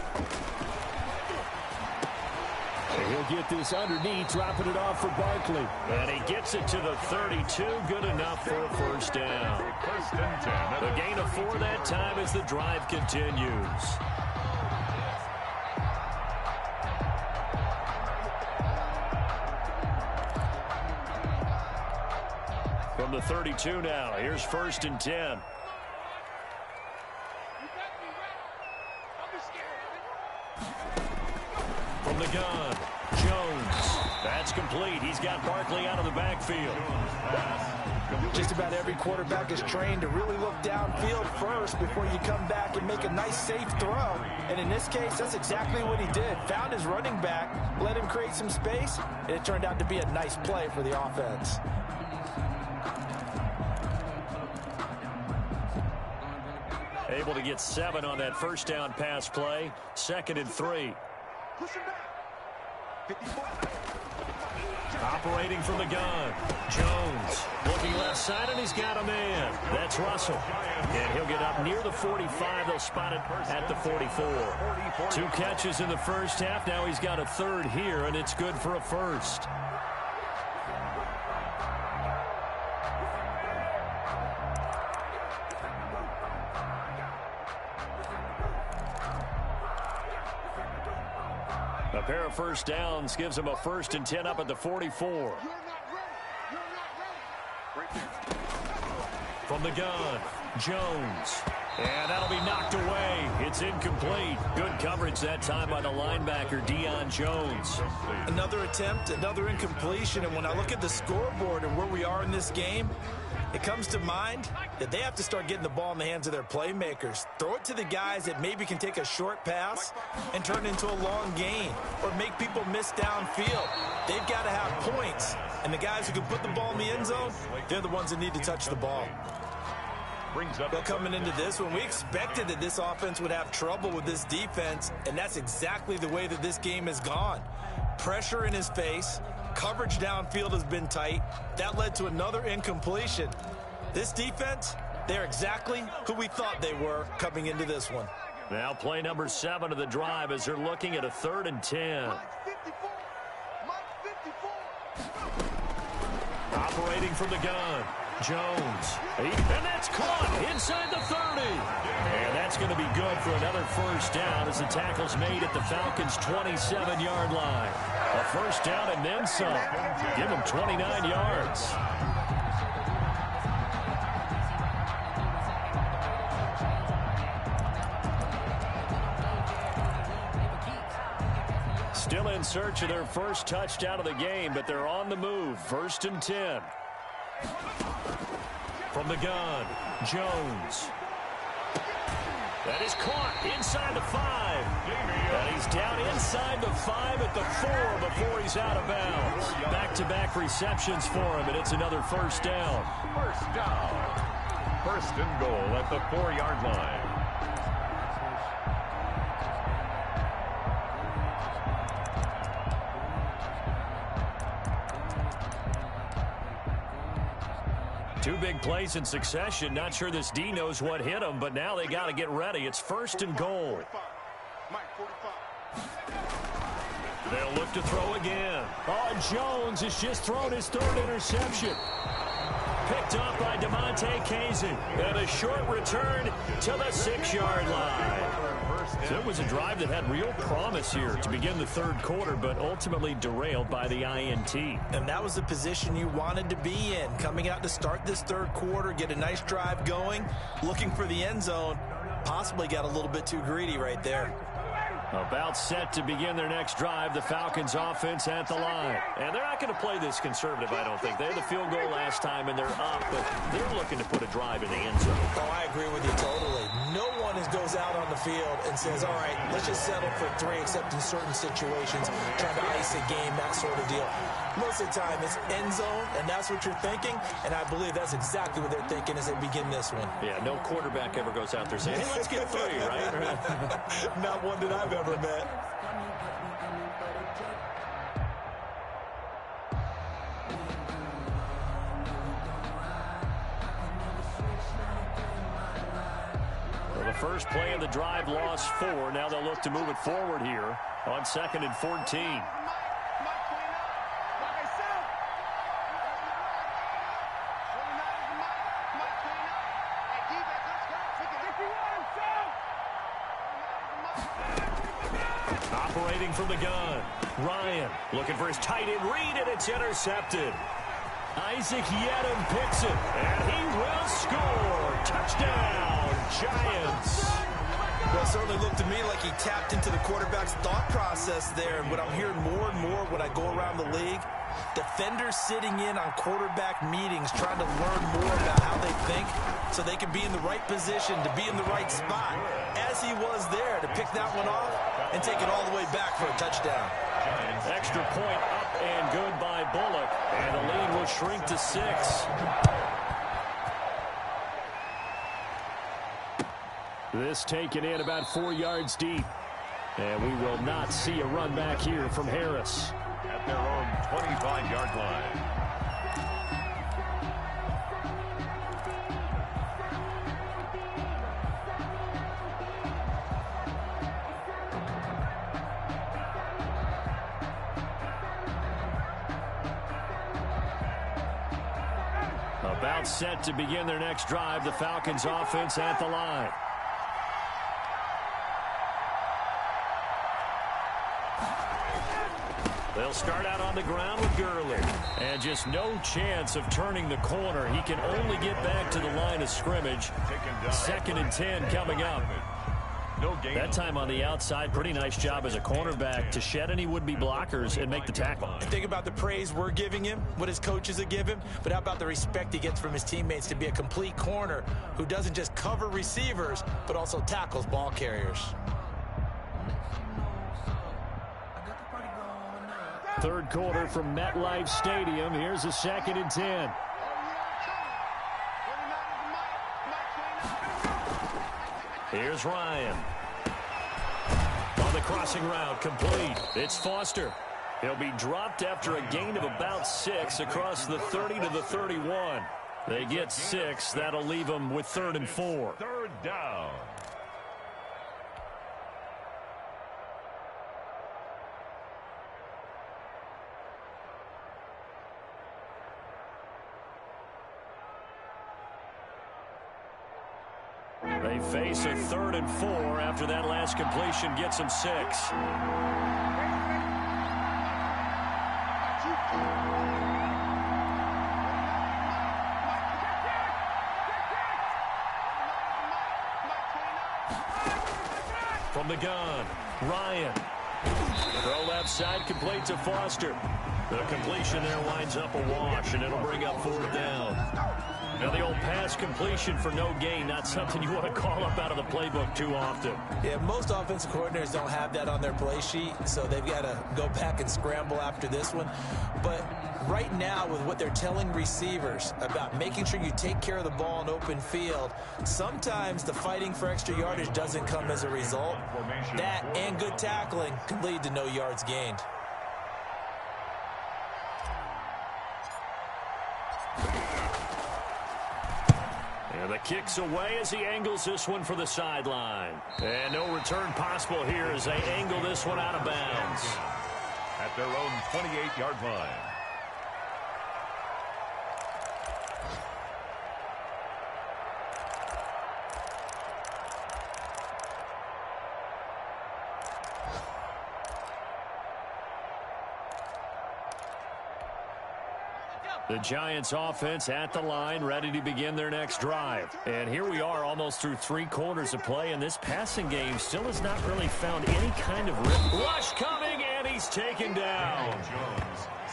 He'll get this underneath, dropping it off for Barkley. And he gets it to the 32. Good enough for a 1st down. 1st and 10. The gain of 4 that time as the drive continues. From the 32 now, here's 1st and 10. From the gun, Jones That's complete. He's got Barkley out of the backfield. Just about every quarterback is trained to really look downfield first before you come back and make a nice, safe throw. And in this case, that's exactly what he did. Found his running back, let him create some space, and it turned out to be a nice play for the offense. Able to get 7 on that first down pass play. 2nd and 3. Operating from the gun. Jones looking left side, and he's got a man. That's Russell. And he'll get up near the 45. They'll spot it at the 44. 2 catches in the first half. Now he's got a 3rd here, and it's good for a first. A pair of first downs gives him a 1st and 10 up at the 44. From the gun, Jones. And that'll be knocked away. It's incomplete. Good coverage that time by the linebacker, Deion Jones. Another attempt, another incompletion. And when I look at the scoreboard and where we are in this game, it comes to mind that they have to start getting the ball in the hands of their playmakers. Throw it to the guys that maybe can take a short pass and turn it into a long gain or make people miss downfield. They've got to have points. And the guys who can put the ball in the end zone, they're the ones that need to touch the ball. But coming into this one, we expected that this offense would have trouble with this defense, and that's exactly the way that this game has gone. Pressure in his face. Coverage downfield has been tight. That led to another incompletion. This defense, they're exactly who we thought they were coming into this one. Now play number 7 of the drive as they're looking at a 3rd and 10. Operating from the gun, Jones. And that's caught inside the 30. And that's going to be good for another first down as the tackle's made at the Falcons' 27-yard line. A first down and then some. Give him 29 yards. Still in search of their first touchdown of the game, but they're on the move. 1st and 10. From the gun, Jones. That is caught inside the 5. And he's down inside the 5 at the 4 before he's out of bounds. Back-to-back receptions for him, and it's another first down. First down. 1st and goal at the 4-yard line. Two big plays in succession. Not sure this D knows what hit him, but now they got to get ready. It's 1st and goal. They'll look to throw again. Oh, Jones has just thrown his 3rd interception. Picked up by DeMonte Casey. And a short return to the 6-yard line. So it was a drive that had real promise here to begin the 3rd quarter, but ultimately derailed by the INT. And that was the position you wanted to be in. Coming out to start this 3rd quarter, get a nice drive going, looking for the end zone. Possibly got a little bit too greedy right there. About set to begin their next drive, the Falcons offense at the line. And they're not going to play this conservative, I don't think. They had the field goal last time, and they're up, but they're looking to put a drive in the end zone. Oh, I agree with you totally. No one goes out on the field and says, all right, let's just settle for 3, except in certain situations, trying to ice a game, that sort of deal. Most of the time, it's end zone, and that's what you're thinking, and I believe that's exactly what they're thinking as they begin this one. Yeah, no quarterback ever goes out there saying, hey, let's get 3, right? Not one that I've ever met. Well, the first play of the drive lost 4. Now they'll look to move it forward here on 2nd and 14. Operating from the gun, Ryan looking for his tight end read, and it's intercepted. Isaac Yedem picks it, and he will score. Touchdown, Giants. Well, it certainly looked to me like he tapped into the quarterback's thought process there. And what I'm hearing more and more when I go around the league, defenders sitting in on quarterback meetings trying to learn more about how they think so they can be in the right position to be in the right spot, as he was there to pick that one off and take it all the way back for a touchdown. Extra point up and good by Bullock, and the lead will shrink to 6. This taken in about 4 yards deep, and we will not see a run back here from Harris. At their own 25-yard line. About set to begin their next drive, the Falcons offense at the line. They'll start out on the ground with Gurley. And just no chance of turning the corner. He can only get back to the line of scrimmage. 2nd and 10 coming up. That time on the outside, pretty nice job as a cornerback to shed any would-be blockers and make the tackle. Think about the praise we're giving him, what his coaches have given him, but how about the respect he gets from his teammates to be a complete corner who doesn't just cover receivers, but also tackles ball carriers. Third quarter from MetLife Stadium. Here's a 2nd and 10. Here's Ryan. On the crossing route, complete. It's Foster. He'll be dropped after a gain of about 6 across the 30 to the 31. They get 6. That'll leave them with 3rd and 4. Third down. They face a 3rd and 4 after that last completion gets them 6. From the gun, Ryan. Throw left side, complete to Foster. The completion there winds up a wash, and it'll bring up 4th down. Now, the old pass completion for no gain, not something you want to call up out of the playbook too often. Yeah, most offensive coordinators don't have that on their play sheet, so they've got to go back and scramble after this one. But right now, with what they're telling receivers about making sure you take care of the ball in open field, sometimes the fighting for extra yardage doesn't come as a result. That and good tackling can lead to no yards gained. And the kick's away as he angles this one for the sideline. And no return possible here as they angle this one out of bounds. At their own 28-yard line. The Giants offense at the line, ready to begin their next drive. And here we are almost through 3 quarters of play, and this passing game still has not really found any kind of rip. Rush coming, and he's taken down.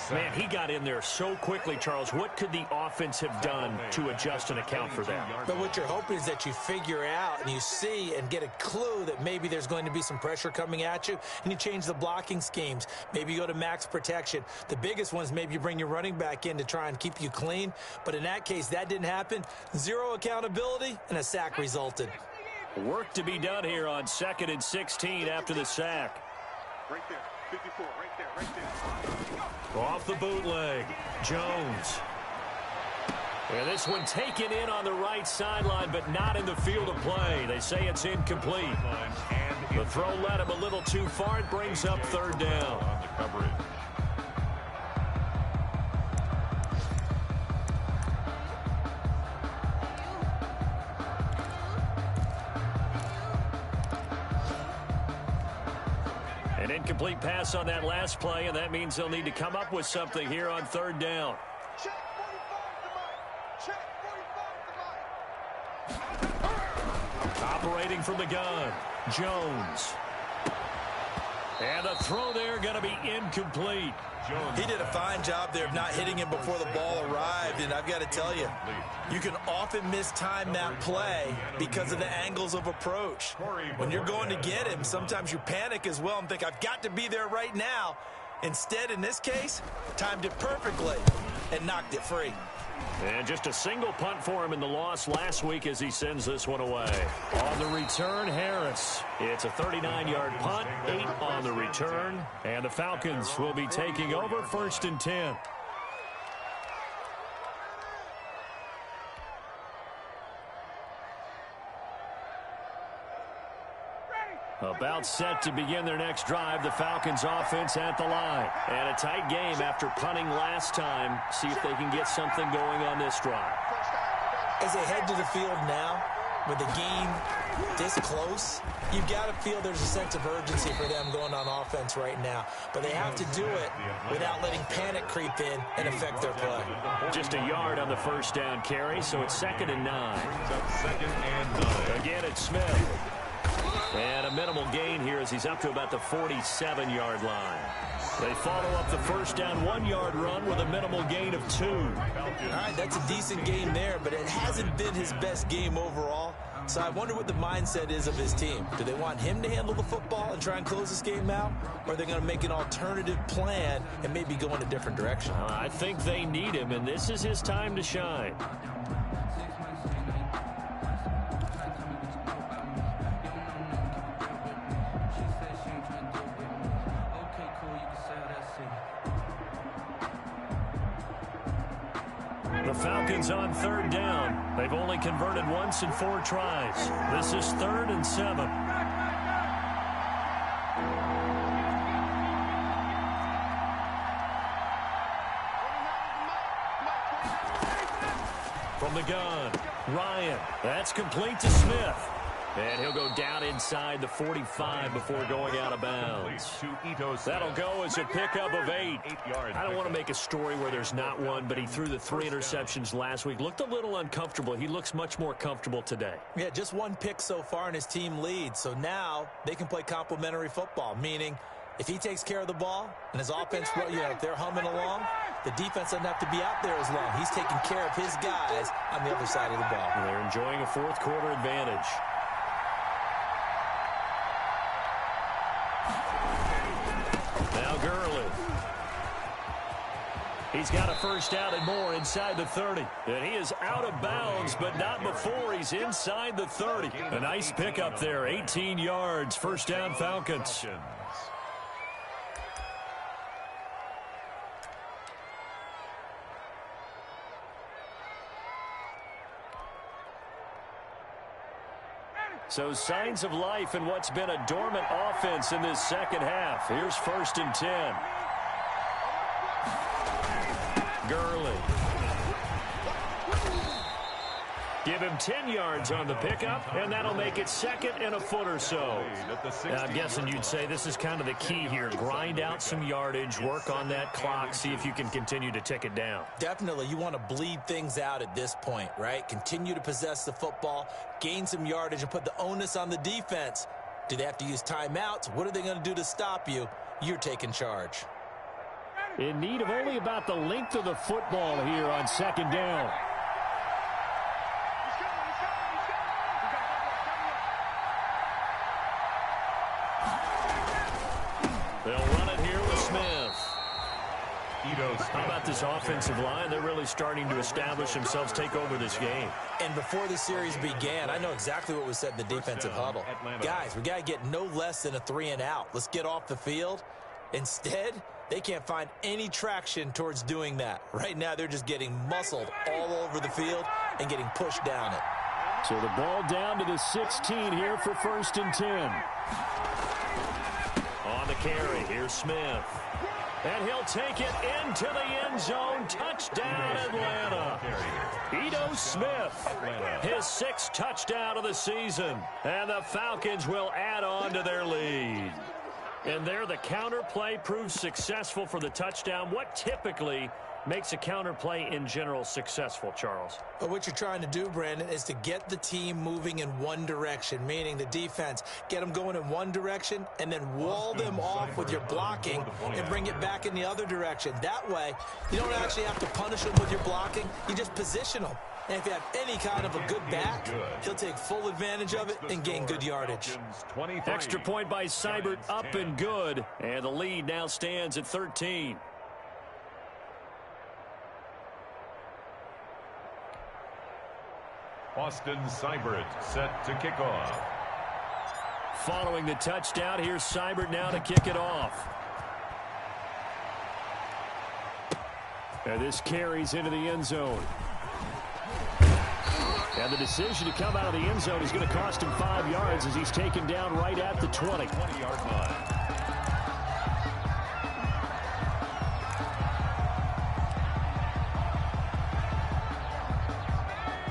Man, he got in there so quickly, Charles. What could the offense have done to adjust and account for that? But what you're hoping is that you figure out and you see and get a clue that maybe there's going to be some pressure coming at you, and you change the blocking schemes. Maybe you go to max protection. The biggest ones, maybe you bring your running back in to try and keep you clean. But in that case, that didn't happen. 0 accountability, and a sack resulted. Work to be done here on 2nd and 16 after the sack. Right there, 54, right there. Off the bootleg, Jones. And this one taken in on the right sideline, but not in the field of play. They say it's incomplete. The throw led him a little too far. It brings up 3rd down. On the coverage. An incomplete pass on that last play, and that means they'll need to come up with something here on 3rd down. Check 45 to Mike. Check 45 to Mike. Operating from the gun, Jones. And the throw there going to be incomplete. He did a fine job there of not hitting him before the ball arrived, and I've got to tell you, you can often mistime that play because of the angles of approach. When you're going to get him, sometimes you panic as well and think, I've got to be there right now. Instead, in this case, timed it perfectly and knocked it free. And just a single punt for him in the loss last week as he sends this one away. On the return, Harris. It's a 39-yard punt, 8 on the return. And the Falcons will be taking over 1st and 10. About set to begin their next drive, the Falcons offense at the line. And a tight game after punting last time. See if they can get something going on this drive. As they head to the field now, with the game this close, you've got to feel there's a sense of urgency for them going on offense right now. But they have to do it without letting panic creep in and affect their play. Just a yard on the first down carry, so it's 2nd and 9. Again, it's Smith. And a minimal gain here as he's up to about the 47-yard line. They follow up the first down 1-yard run with a minimal gain of 2. All right, that's a decent game there, but it hasn't been his best game overall. So I wonder what the mindset is of his team. Do they want him to handle the football and try and close this game out? Or are they going to make an alternative plan and maybe go in a different direction? I think they need him, and this is his time to shine. The Falcons on 3rd down. They've only converted once in 4 tries. This is 3rd and 7. From the gun, Ryan. That's complete to Smith. And he'll go down inside the 45 before going out of bounds. That'll go as a pickup of 8. I don't want to make a story where there's not one, but he threw the 3 interceptions last week. Looked a little uncomfortable. He looks much more comfortable today. Yeah, just 1 pick so far and his team leads. So now they can play complementary football, meaning if he takes care of the ball and his offense, if they're humming along, the defense doesn't have to be out there as long. He's taking care of his guys on the other side of the ball. They're enjoying a 4th quarter advantage. Now Gurley. He's got a first down and more inside the 30. And he is out of bounds, but not before he's inside the 30. A nice pickup there, 18 yards, first down Falcons. So signs of life in what's been a dormant offense in this second half. Here's 1st and 10. Gurley. Give him 10 yards on the pickup, and that'll make it 2nd and a foot or so. I'm guessing you'd say this is kind of the key here. Grind out some yardage, work on that clock, see if you can continue to tick it down. Definitely. You want to bleed things out at this point, right? Continue to possess the football, gain some yardage, and put the onus on the defense. Do they have to use timeouts? What are they going to do to stop you? You're taking charge. In need of only about the length of the football here on 2nd down. They'll run it here with Smith. How about this offensive line? They're really starting to establish themselves, take over this game. And before the series began, I know exactly what was said in the defensive huddle. Guys, we got to get no less than a 3 and out. Let's get off the field. Instead, they can't find any traction towards doing that. Right now, they're just getting muscled all over the field and getting pushed down it. So the ball down to the 16 here for 1st and 10. On the carry, here's Smith. And he'll take it into the end zone. Touchdown, Atlanta. Ito Smith, his 6th touchdown of the season. And the Falcons will add on to their lead. And there, the counter play proves successful for the touchdown. What typically makes a counterplay in general successful, Charles. But what you're trying to do, Brandon, is to get the team moving in one direction, meaning the defense, get them going in one direction and then wall them off with your blocking and bring it back in the other direction. That way, you don't actually have to punish them with your blocking. You just position them. And if you have any kind of a good back, he'll take full advantage of it and gain good yardage. Extra point by Seibert, up and good. And the lead now stands at 13. Austin Seibert set to kick off. Following the touchdown, here's Seibert now to kick it off. And this carries into the end zone. And the decision to come out of the end zone is going to cost him 5 yards as he's taken down right at the 20-yard line.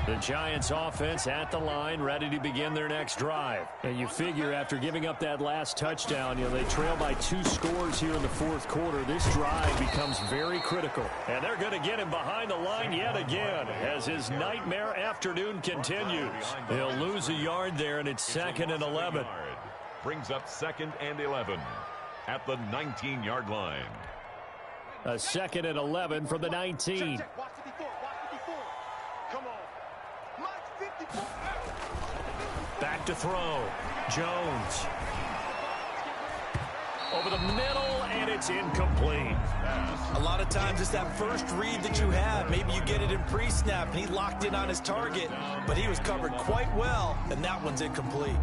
The Giants offense at the line, ready to begin their next drive. And you figure after giving up that last touchdown, they trail by 2 scores here in the fourth quarter. This drive becomes very critical. And they're going to get him behind the line yet again as his nightmare afternoon continues. They'll lose a yard there, and it's 2nd and 11. Brings up 2nd and 11 at the 19-yard line. A 2nd and 11 from the 19. Back to throw. Jones. Over the middle, and it's incomplete. A lot of times it's that first read that you have. Maybe you get it in pre-snap, and he locked in on his target, but he was covered quite well, and that one's incomplete.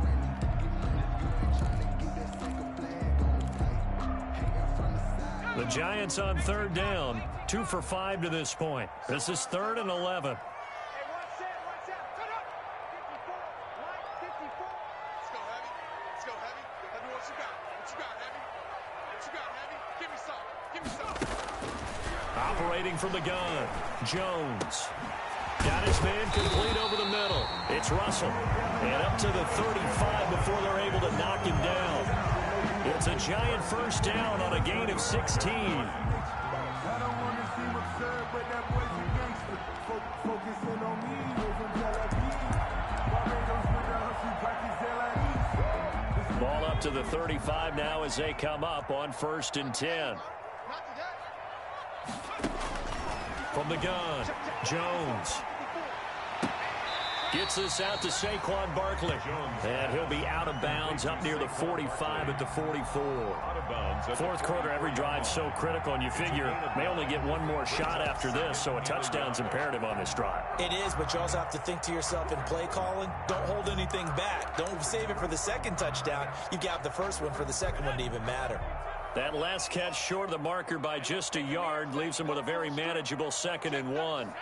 The Giants on 3rd down. 2 for 5 to this point. This is 3rd and 11. Operating from the gun, Jones. Got his man complete over the middle. It's Russell. And up to the 35 before they're able to knock him down. It's a Giant first down on a gain of 16. Ball up to the 35 now as they come up on 1st and 10. From the gun, Jones. Gets this out to Saquon Barkley. And he'll be out of bounds up near the 45 at the 44. Fourth quarter, every drive's so critical, and you figure may only get one more shot after this, so a touchdown's imperative on this drive. It is, but you also have to think to yourself in play calling, don't hold anything back. Don't save it for the second touchdown. You got the first one for the second one to even matter. That last catch short of the marker by just a yard leaves him with a very manageable 2nd and 1.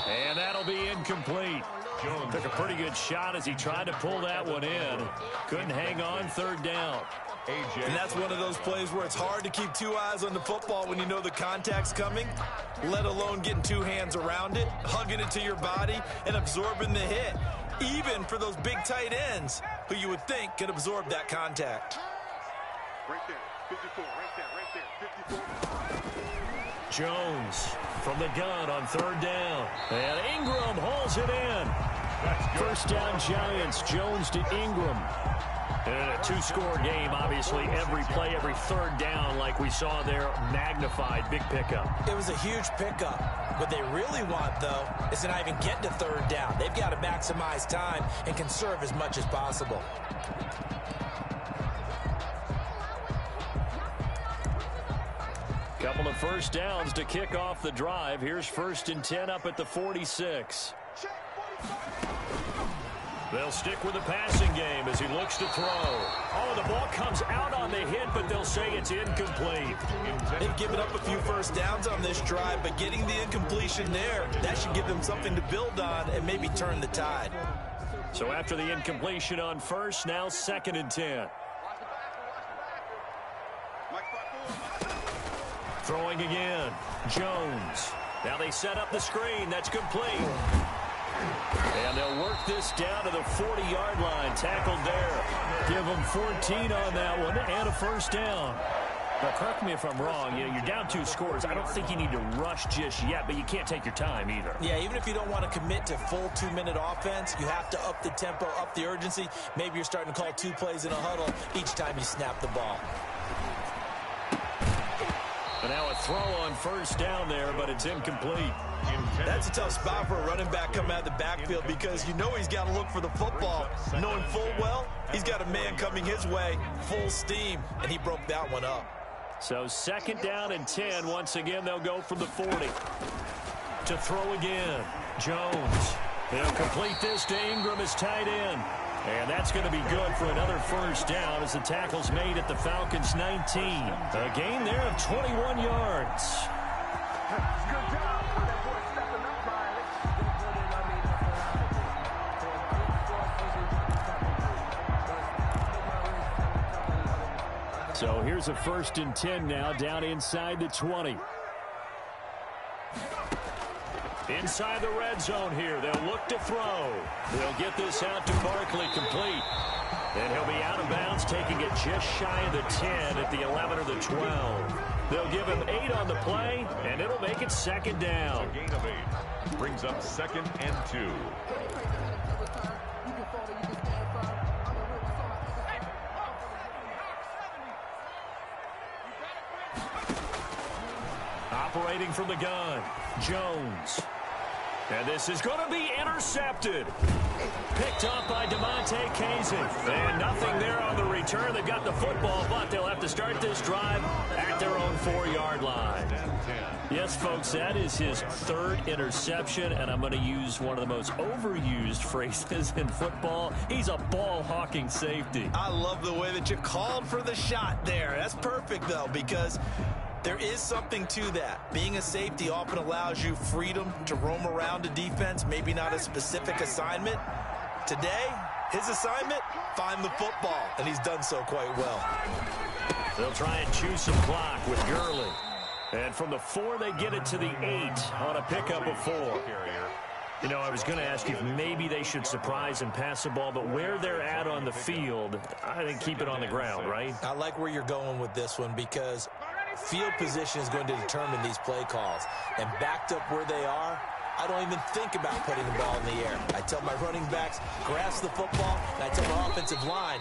And that'll be incomplete. Took a pretty good shot as he tried to pull that one in. Couldn't hang on 3rd down. And that's one of those plays where it's hard to keep 2 eyes on the football when you know the contact's coming, let alone getting 2 hands around it, hugging it to your body, and absorbing the hit. Even for those big tight ends who you would think could absorb that contact. Right there, 54, right there, 54. Jones from the gun on 3rd down. And Ingram hauls it in. First down Giants. Jones to Ingram. And a 2-score game, obviously, every play, every 3rd down, like we saw there, magnified, big pickup. It was a huge pickup. What they really want, though, is to not even get to 3rd down. They've got to maximize time and conserve as much as possible. Couple of first downs to kick off the drive. Here's 1st and 10 up at the 46. They'll stick with the passing game as he looks to throw. Oh, the ball comes out on the hit, but they'll say it's incomplete. They've given up a few first downs on this drive, but getting the incompletion there, that should give them something to build on and maybe turn the tide. So after the incompletion on 1st, now 2nd and 10. Throwing again. Jones. Now they set up the screen. That's complete. And they'll work this down to the 40-yard line. Tackled there. Give them 14 on that one and a first down. Now, correct me if I'm wrong. You're down 2 scores. I don't think you need to rush just yet, but you can't take your time either. Yeah, even if you don't want to commit to full 2-minute offense, you have to up the tempo, up the urgency. Maybe you're starting to call 2 plays in a huddle each time you snap the ball. And now a throw on first down there, but it's incomplete. That's a tough spot for a running back coming out of the backfield because you know he's got to look for the football. Knowing full well, he's got a man coming his way, full steam, and he broke that one up. So 2nd down and 10. Once again, they'll go from the 40. To throw again. Jones. They'll complete this to Ingram as tight end. And that's going to be good for another first down as the tackle's made at the Falcons' 19. A gain there of 21 yards. So here's a 1st and 10 now, down inside the 20. Inside the red zone here. They'll look to throw. They'll get this out to Barkley, complete. And he'll be out of bounds, taking it just shy of the 10 at the 11 or the 12. They'll give him 8 on the play, and it'll make it 2nd down. A gain of 8 brings up 2nd and 2. Operating from the gun, Jones. And this is going to be intercepted. Picked up by DeMonte Casey. And nothing there on the return. They got the football, but they'll have to start this drive at their own 4-yard line. Yes, folks, that is his 3rd interception, and I'm going to use one of the most overused phrases in football. He's a ball-hawking safety. I love the way that you called for the shot there. That's perfect, though, because there is something to that. Being a safety often allows you freedom to roam around a defense, maybe not a specific assignment. Today, his assignment, find the football, and he's done so quite well. They'll try and chew some clock with Gurley. And from the 4, they get it to the 8 on a pickup of 4. You know, I was going to ask you if maybe they should surprise and pass the ball, but where they're at on the field, I think keep it on the ground, right? I like where you're going with this one because field position is going to determine these play calls. And backed up where they are, I don't even think about putting the ball in the air. I tell my running backs, grasp the football, and I tell my offensive line,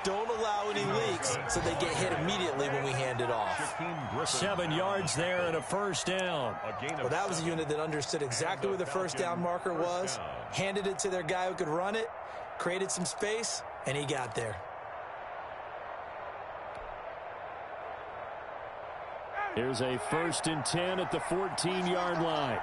don't allow any leaks so they get hit immediately when we hand it off. 7 yards there and a first down. Well, that was a unit that understood exactly where the first down marker was, handed it to their guy who could run it, created some space, and he got there. Here's a 1st and 10 at the 14-yard line.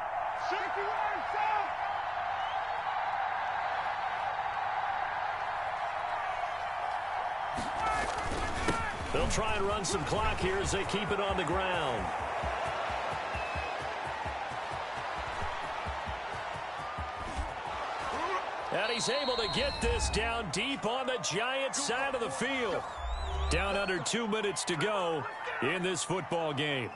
They'll try and run some clock here as they keep it on the ground. And he's able to get this down deep on the Giants' side of the field. Down under 2 minutes to go in this football game.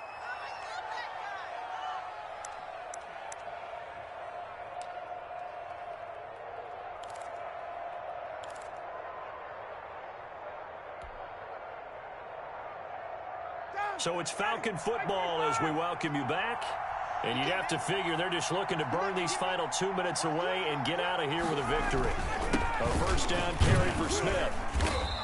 So it's Falcon football as we welcome you back. And you'd have to figure they're just looking to burn these final 2 minutes away and get out of here with a victory. A first down carry for Smith.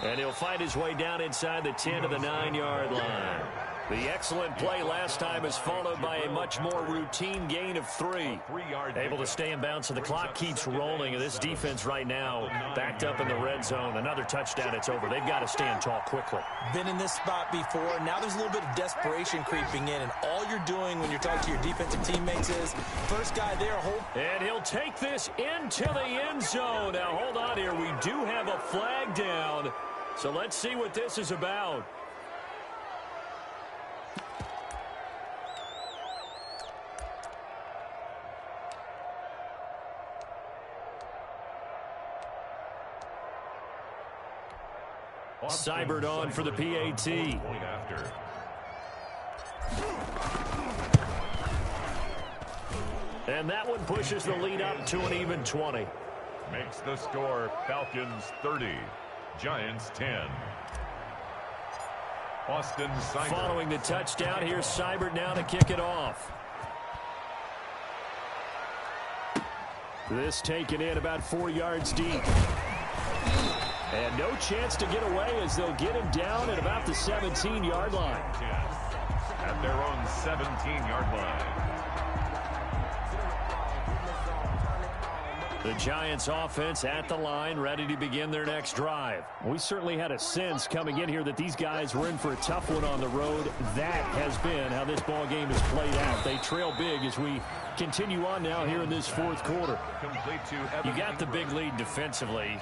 And he'll fight his way down inside the 10 to the 9-yard line. The excellent play last time is followed by a much more routine gain of 3. Able to stay in bounds, so the clock keeps rolling. And this defense right now backed up in the red zone. Another touchdown, it's over. They've got to stand tall quickly. Been in this spot before. Now there's a little bit of desperation creeping in. And all you're doing when you're talking to your defensive teammates is, first guy there, hold. And he'll take this into the end zone. Now, hold on here. We do have a flag down. So let's see what this is about. Cybert on for the PAT. And that one pushes the lead up to an even 20. Makes the score Falcons 30, Giants 10. Austin Seibert. Following the touchdown, here's Seibert now to kick it off. This taken in about 4 yards deep. And no chance to get away as they'll get him down at about the 17-yard line. At their own 17-yard line. The Giants offense at the line, ready to begin their next drive. We certainly had a sense coming in here that these guys were in for a tough one on the road. That has been how this ball game has played out. They trail big as we continue on now here in this fourth quarter. You got the big lead defensively,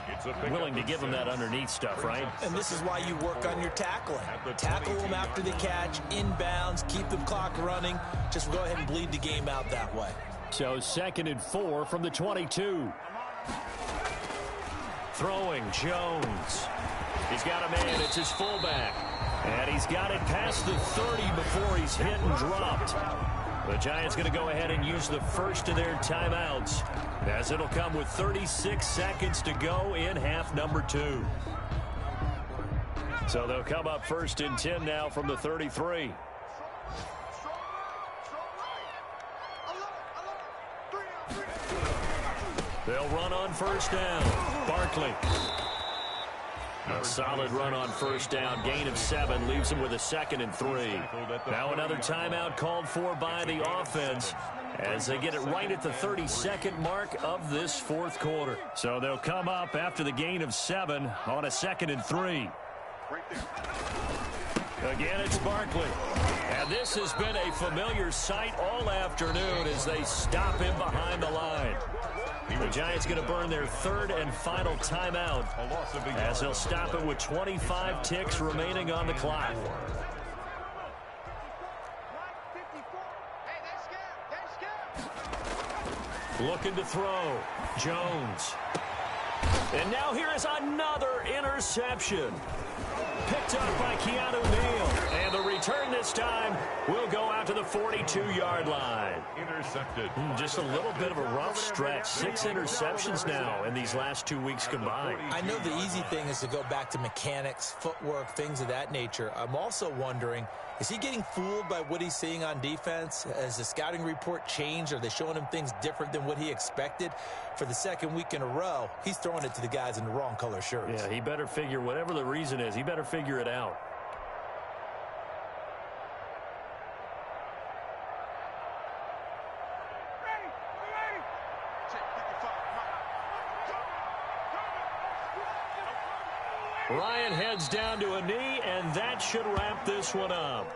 willing to give them that underneath stuff, right? And this is why you work on your tackling. Tackle them after the catch, inbounds, keep the clock running. Just go ahead and bleed the game out that way. So 2nd and 4 from the 22. Throwing Jones. He's got a man. It's his fullback. And he's got it past the 30 before he's hit and dropped. The Giants going to go ahead and use the first of their timeouts, as it'll come with 36 seconds to go in half number 2. So they'll come up 1st and 10 now from the 33. They'll run on 1st down. Barkley. A solid run on 1st down. Gain of 7 leaves him with a 2nd and 3. Now another timeout called for by the offense as they get it right at the 32nd mark of this fourth quarter. So they'll come up after the gain of 7 on a 2nd and 3. Again, it's Barkley. And this has been a familiar sight all afternoon as they stop him behind the line. The Giants going to burn their 3rd and final timeout as they'll stop it with 25 ticks remaining on the clock. Looking to throw. Jones. And now here is another interception. Picked up by Keanu Neal. And the return this time will go out to the 42-yard line. Intercepted. Just a little bit of a rough stretch. 6 interceptions now in these last 2 weeks combined. I know the easy thing is to go back to mechanics, footwork, things of that nature. I'm also wondering, is he getting fooled by what he's seeing on defense? Has the scouting report changed? Are they showing him things different than what he expected? For the 2nd week in a row, he's throwing it to the guys in the wrong color shirts. Yeah, he better figure, whatever the reason is, he better figure it out. Ryan heads down to a knee, and that should wrap this one up.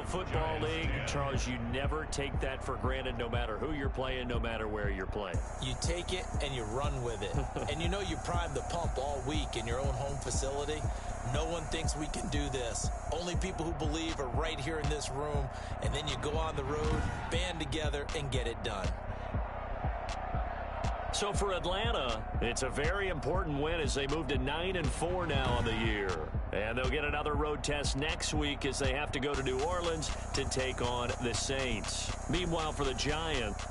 Football League, Charles, you never take that for granted, no matter who you're playing, no matter where you're playing. You take it and you run with it. And you know you primed the pump all week in your own home facility. No one thinks we can do this. Only people who believe are right here in this room. And then you go on the road, band together, and get it done. So for Atlanta, it's a very important win as they move to 9-4 now on the year. And they'll get another road test next week as they have to go to New Orleans to take on the Saints. Meanwhile, for the Giants,